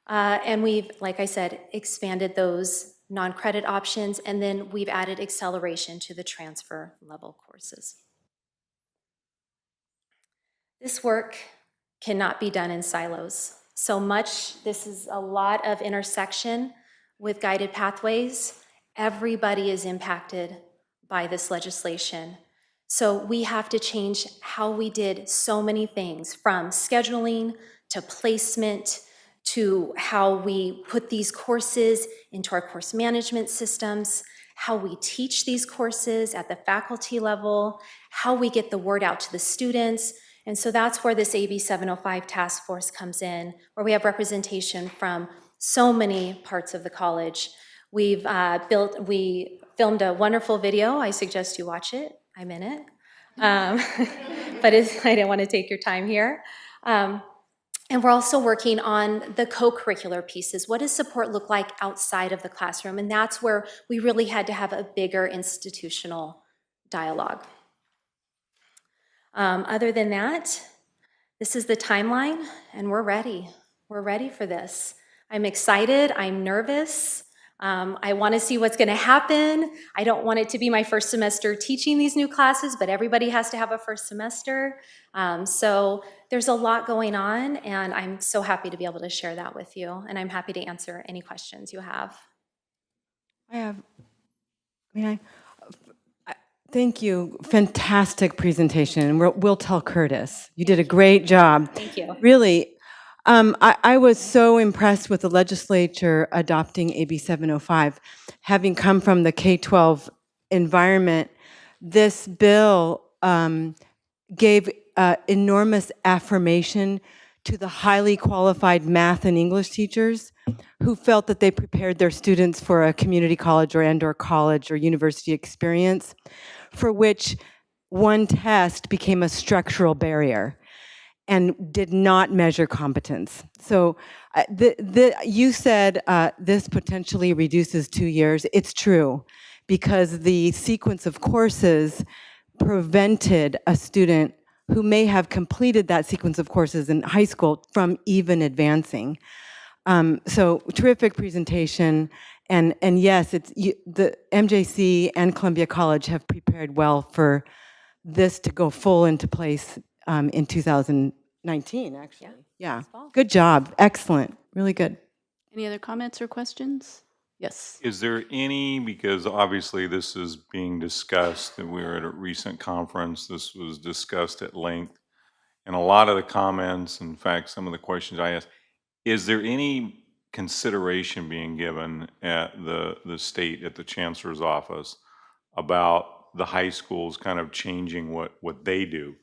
Speaker 5: And we've, like I said, expanded those non-credit options, and then we've added acceleration to the transfer level courses. This work cannot be done in silos. So much, this is a lot of intersection with guided pathways. Everybody is impacted by this legislation. So we have to change how we did so many things, from scheduling to placement to how we put these courses into our course management systems, how we teach these courses at the faculty level, how we get the word out to the students. And so that's where this AB 705 task force comes in, where we have representation from so many parts of the college. We filmed a wonderful video. I suggest you watch it. I'm in it. But I didn't want to take your time here. And we're also working on the co-curricular pieces. What does support look like outside of the classroom? And that's where we really had to have a bigger institutional dialogue. Other than that, this is the timeline, and we're ready. We're ready for this. I'm excited, I'm nervous. I want to see what's going to happen. I don't want it to be my first semester teaching these new classes, but everybody has to have a first semester. So there's a lot going on, and I'm so happy to be able to share that with you, and I'm happy to answer any questions you have.
Speaker 8: Thank you. Fantastic presentation. We'll tell Curtis. You did a great job.
Speaker 5: Thank you.
Speaker 8: Really, I was so impressed with the legislature adopting AB 705. Having come from the K-12 environment, this bill gave enormous affirmation to the highly qualified math and English teachers who felt that they prepared their students for a community college or college or university experience, for which one test became a structural barrier and did not measure competence. So you said this potentially reduces 2 years. It's true, because the sequence of courses prevented a student who may have completed that sequence of courses in high school from even advancing. So terrific presentation, and yes, the MJC and Columbia College have prepared well for this to go full into place in 2019, actually. Yeah, good job, excellent, really good.
Speaker 2: Any other comments or questions? Yes.
Speaker 1: Is there any, because obviously this is being discussed, and we were at a recent conference, this was discussed at length, and a lot of the comments, in fact, some of the questions I asked, is there any consideration being given at the state, at the chancellor's office, about the high schools kind of changing what they do?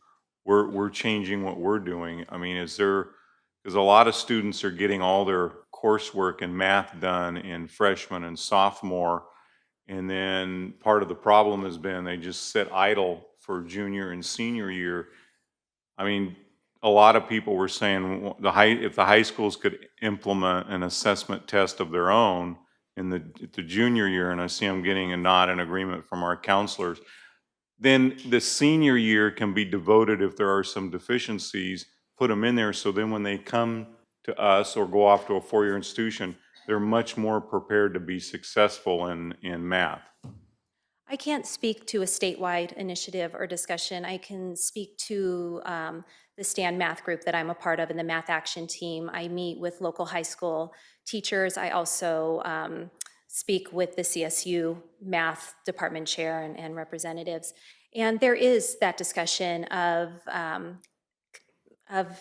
Speaker 1: We're changing what we're doing. I mean, because a lot of students are getting all their coursework and math done in freshman and sophomore And then part of the problem has been they just sit idle for junior and senior year. I mean, a lot of people were saying if the high schools could implement an assessment test of their own in the junior year, and I see I'm getting a nod and agreement from our counselors, then the senior year can be devoted if there are some deficiencies, put them in there, so then when they come to us or go off to a four-year institution, they're much more prepared to be successful in math.
Speaker 5: I can't speak to a statewide initiative or discussion. I can speak to the STAND math group that I'm a part of in the math action team. I meet with local high school teachers. I also speak with the CSU math department chair and representatives. And there is that discussion of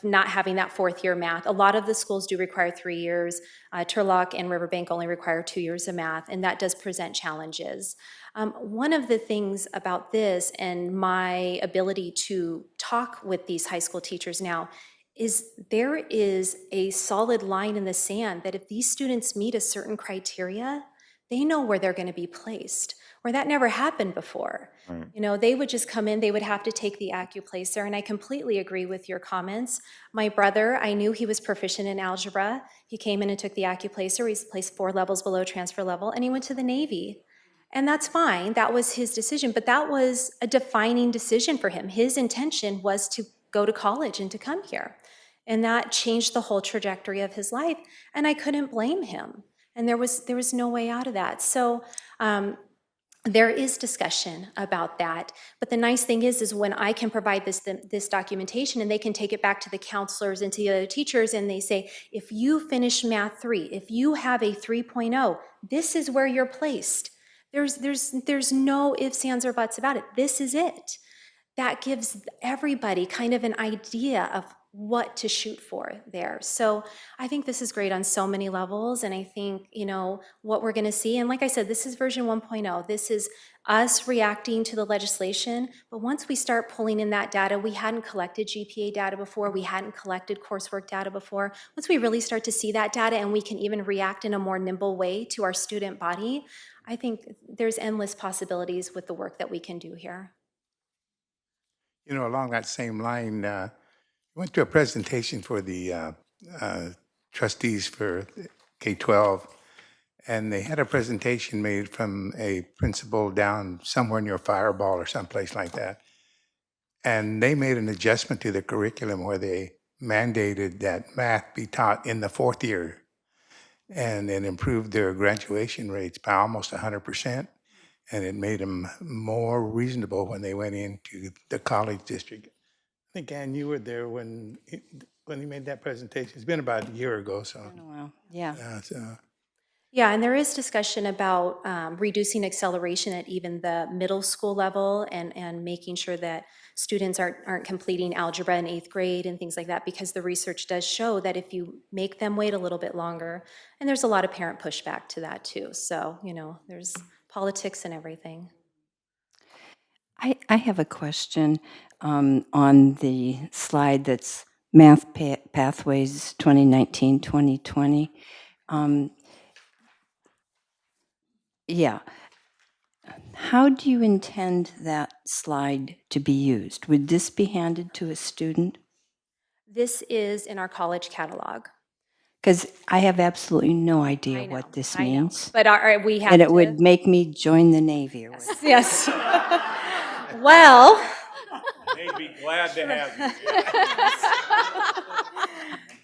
Speaker 5: not having that fourth year math. A lot of the schools do require 3 years. Turlock and Riverbank only require 2 years of math, and that does present challenges. One of the things about this and my ability to talk with these high school teachers now is there is a solid line in the sand that if these students meet a certain criteria, they know where they're going to be placed, where that never happened before.
Speaker 1: Right.
Speaker 5: You know, they would just come in, they would have to take the AccuPlacer, and I completely agree with your comments. My brother, I knew he was proficient in algebra. He came in and took the AccuPlacer. He's placed 4 levels below transfer level, and he went to the Navy. And that's fine, that was his decision, but that was a defining decision for him. His intention was to go to college and to come here. And that changed the whole trajectory of his life, and I couldn't blame him. And there was no way out of that. So there is discussion about that. But the nice thing is when I can provide this documentation and they can take it back to the counselors and to the other teachers and they say, if you finish Math 3, if you have a 3.0, this is where you're placed. There's no ifs, ands, or buts about it. This is it. That gives everybody kind of an idea of what to shoot for there. So I think this is great on so many levels, and I think, you know, what we're going to see, and like I said, this is version 1.0. This is us reacting to the legislation, but once we start pulling in that data, we hadn't collected GPA data before, we hadn't collected coursework data before. Once we really start to see that data and we can even react in a more nimble way to our student body, I think there's endless possibilities with the work that we can do here.
Speaker 3: You know, along that same line, I went to a presentation for the trustees for K-12, and they had a presentation made from a principal down somewhere near Fireball or someplace like that. And they made an adjustment to the curriculum where they mandated that math be taught in the 4th year. And it improved their graduation rates by almost 100%. And it made them more reasonable when they went into the college district. I think, Ann, you were there when he made that presentation. It's been about a year ago, so.
Speaker 4: Been a while. Yeah.
Speaker 5: Yeah, and there is discussion about reducing acceleration at even the middle school level and making sure that students aren't completing algebra in 8th grade and things like that, because the research does show that if you make them wait a little bit longer, and there's a lot of parent pushback to that too. So, you know, there's politics and everything.
Speaker 4: I have a question on the slide that's Math Pathways 2019-2020. Yeah. How do you intend that slide to be used? Would this be handed to a student?
Speaker 5: This is in our college catalog.
Speaker 4: Because I have absolutely no idea what this means.
Speaker 5: But we have
Speaker 4: and it would make me join the Navy. Or
Speaker 5: yes. Well,
Speaker 1: they'd be glad to have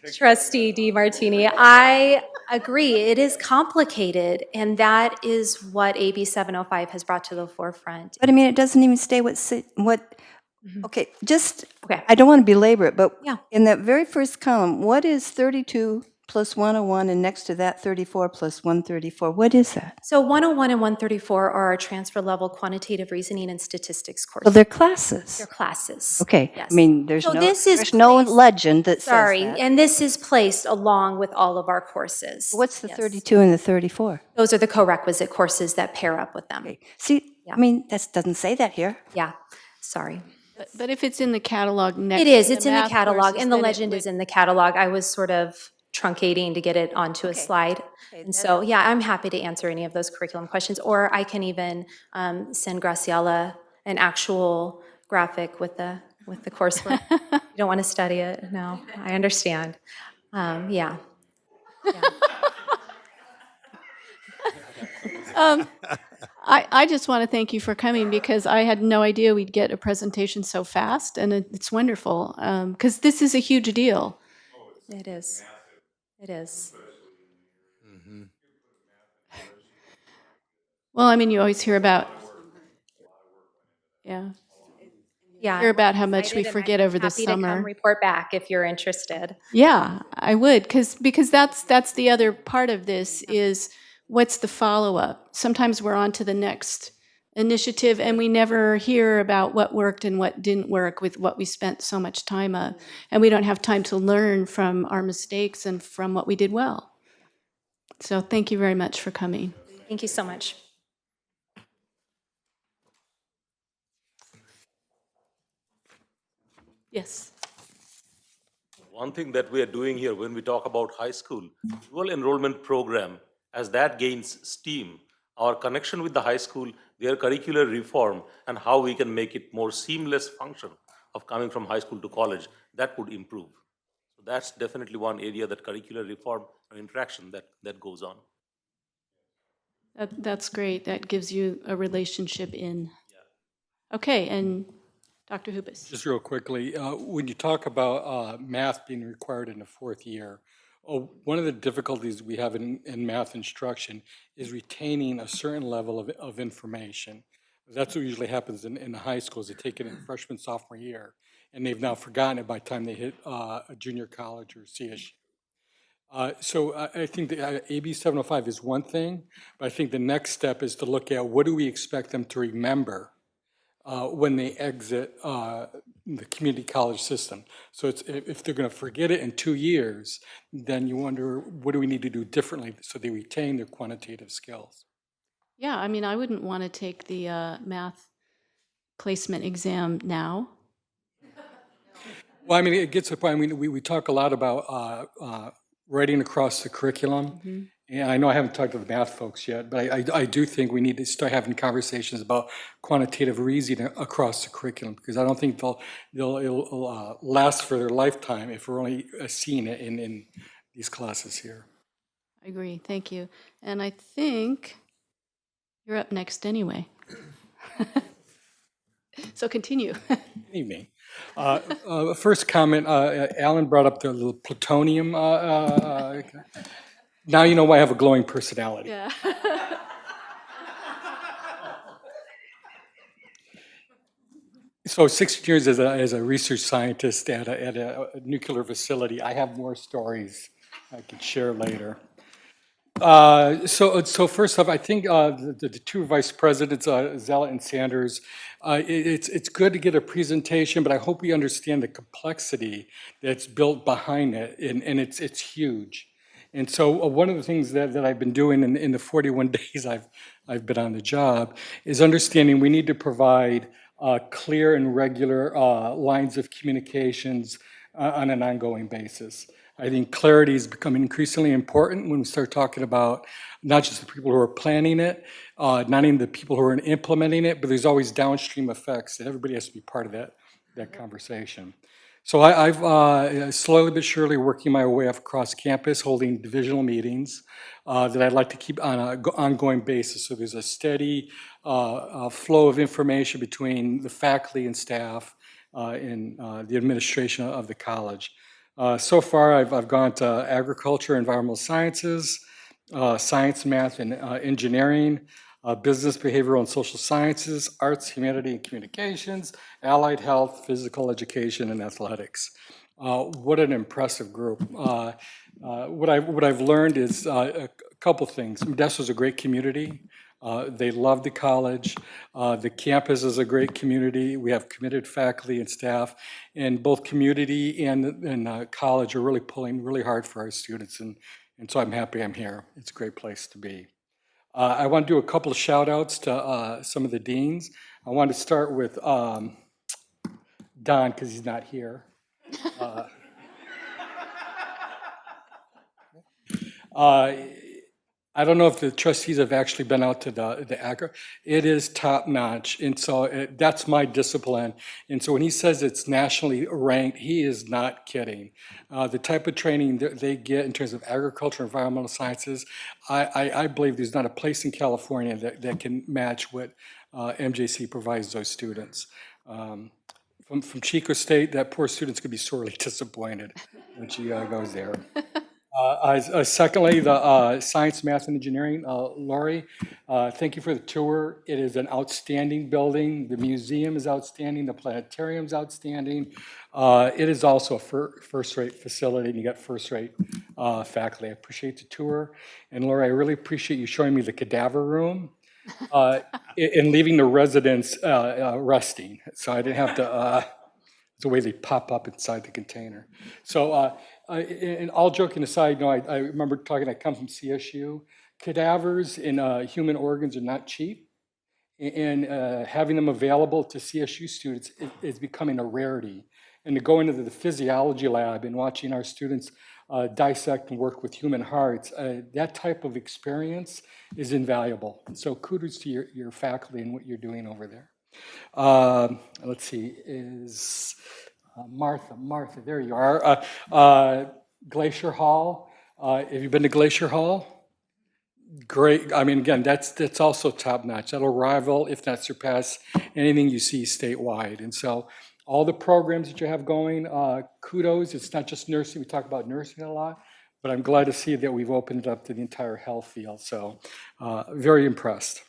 Speaker 1: you.
Speaker 5: Trustee DiMartini, I agree. It is complicated, and that is what AB 705 has brought to the forefront.
Speaker 4: But I mean, it doesn't even say okay, I don't want to belabor it, but in that very first column, what is 32 plus 101, and next to that 34 plus 134? What is that?
Speaker 5: So 101 and 134 are our transfer level quantitative reasoning and statistics courses.
Speaker 4: Well, they're classes.
Speaker 5: They're classes.
Speaker 4: Okay.
Speaker 5: Yes.
Speaker 4: I mean, there's
Speaker 5: So
Speaker 4: no legend that
Speaker 5: Sorry,
Speaker 4: says that.
Speaker 5: and this is placed along with all of our courses.
Speaker 4: What's the 32 and the 34?
Speaker 5: Those are the co-requisite courses that pair up with them.
Speaker 4: Okay. See, I mean, that doesn't say that here.
Speaker 5: Yeah, sorry.
Speaker 2: But if it's in the catalog next
Speaker 5: It is,
Speaker 2: to
Speaker 5: it's in the
Speaker 2: math
Speaker 5: catalog,
Speaker 2: courses,
Speaker 5: and the
Speaker 2: then it
Speaker 5: legend
Speaker 2: would-
Speaker 5: is in the catalog. I was sort of truncating to get it onto a slide. And so, yeah, I'm happy to answer any of those curriculum questions, or I can even send Graciela an actual graphic with the coursework. You don't want to study it? No, I understand. Yeah.
Speaker 2: I just want to thank you for coming because I had no idea we'd get a presentation so fast, and it's wonderful because this is a huge deal.
Speaker 5: It is. It is.
Speaker 2: Well, I mean, you always hear about, yeah,
Speaker 5: Yeah.
Speaker 2: hear about
Speaker 5: I'm
Speaker 2: how much we
Speaker 5: excited, and
Speaker 2: forget
Speaker 5: I'm
Speaker 2: over the
Speaker 5: happy to come
Speaker 2: summer.
Speaker 5: report back if you're interested.
Speaker 2: Yeah, I would, because that's the other part of this is what's the follow-up? Sometimes we're on to the next initiative and we never hear about what worked and what didn't work with what we spent so much time on. And we don't have time to learn from our mistakes and from what we did well. So thank you very much for coming.
Speaker 5: Thank you so much.
Speaker 2: Yes.
Speaker 6: One thing that we are doing here when we talk about high school, dual enrollment program, as that gains steam, our connection with the high school, their curricular reform, and how we can make it more seamless function of coming from high school to college, that would improve. So that's definitely one area that curricular reform or interaction that goes on.
Speaker 2: That's great. That gives you a relationship in. Okay, and Dr. Hubis.
Speaker 7: Just real quickly, when you talk about math being required in the fourth year, one of the difficulties we have in math instruction is retaining a certain level of information. That's what usually happens in the high schools. They take it in freshman, sophomore year, and they've now forgotten it by the time they hit a junior college or CSU. So I think the AB 705 is one thing, but I think the next step is to look at what do we expect them to remember when they exit the community college system. So if they're going to forget it in 2 years, then you wonder, what do we need to do differently so they retain their quantitative skills?
Speaker 2: Yeah, I mean, I wouldn't want to take the math placement exam now.
Speaker 7: Well, I mean, it gets to the point, I mean, we talk a lot about writing across the curriculum. And I know I haven't talked to the math folks yet, but I do think we need to start having conversations about quantitative reasoning across the curriculum, because I don't think it'll last for their lifetime if we're only seeing it in these classes here.
Speaker 2: I agree. Thank you. And I think you're up next anyway. So continue.
Speaker 7: Good evening. First comment, Alan brought up the little plutonium. Now you know why I have a glowing personality.
Speaker 2: Yeah.
Speaker 7: So 16 years as a research scientist at a nuclear facility, I have more stories I can share later. So first off, I think the two vice presidents, Zella and Sanders, it's good to get a presentation, but I hope we understand the complexity that's built behind it, and it's huge. And so one of the things that I've been doing in the 41 days I've been on the job is understanding we need to provide clear and regular lines of communications on an ongoing basis. I think clarity is becoming increasingly important when we start talking about not just the people who are planning it, not even the people who are implementing it, but there's always downstream effects, and everybody has to be part of that conversation. So I've slowly but surely working my way up across campus, holding divisional meetings that I'd like to keep on an ongoing basis. So there's a steady flow of information between the faculty and staff in the administration of the college. So far, I've gone to agriculture, environmental sciences, science, math, and engineering, business, behavioral, and social sciences, arts, humanity, and communications, allied health, physical education, and athletics. What an impressive group. What I've learned is a couple things. Modesto's a great community. They love the college. The campus is a great community. We have committed faculty and staff, and both community and college are really pulling really hard for our students, and so I'm happy I'm here. It's a great place to be. I want to do a couple of shout outs to some of the deans. I want to start with Don, because he's not here. I don't know if the trustees have actually been out to the Agri. It is top notch. And so that's my discipline. And so when he says it's nationally ranked, he is not kidding. The type of training that they get in terms of agriculture, environmental sciences, I believe there's not a place in California that can match what MJC provides those students. From Chico State, that poor student's gonna be sorely disappointed when she goes there. Secondly, the science, math, and engineering, Lori, thank you for the tour. It is an outstanding building. The museum is outstanding. The planetarium is outstanding. It is also a first-rate facility, and you got first-rate faculty. I appreciate the tour. And Lori, I really appreciate you showing me the cadaver room and leaving the residents resting. So I didn't have to, the way they pop up inside the container. So, and all joking aside, I remember talking, I come from CSU. Cadavers and human organs are not cheap. And having them available to CSU students is becoming a rarity. And to go into the physiology lab and watching our students dissect and work with human hearts, that type of experience is invaluable. So kudos to your faculty and what you're doing over there. Let's see, is Martha, there you are. Glacier Hall, have you been to Glacier Hall? Great, I mean, again, that's also top notch. That'll rival, if not surpass, anything you see statewide. And so all the programs that you have going, kudos. It's not just nursing, we talk about nursing a lot, but I'm glad to see that we've opened it up to the entire health field. So very impressed.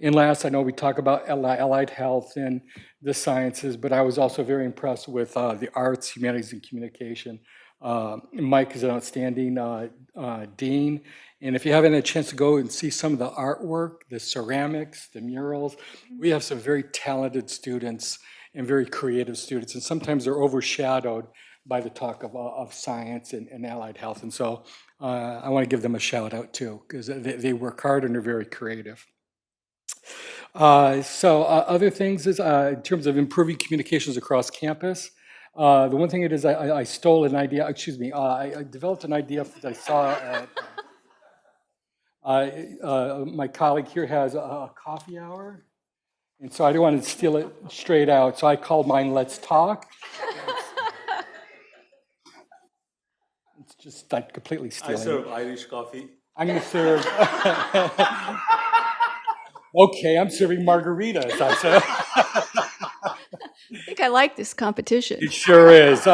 Speaker 7: And last, I know we talk about allied health and the sciences, but I was also very impressed with the arts, humanities, and communication. Mike is an outstanding dean. And if you haven't had a chance to go and see some of the artwork, the ceramics, the murals, we have some very talented students and very creative students. And sometimes they're overshadowed by the talk of science and allied health. And so I want to give them a shout out too, because they work hard and they're very creative. Other things is in terms of improving communications across campus, the one thing it is I stole an idea, I developed an idea that I saw at, my colleague here has a coffee hour, and so I didn't want to steal it straight out, so I called mine Let's Talk. It's just like completely stealing.
Speaker 6: I serve Irish coffee.
Speaker 7: I'm going to serve. Okay, I'm serving margaritas.
Speaker 2: I think I like this competition.
Speaker 7: It sure is.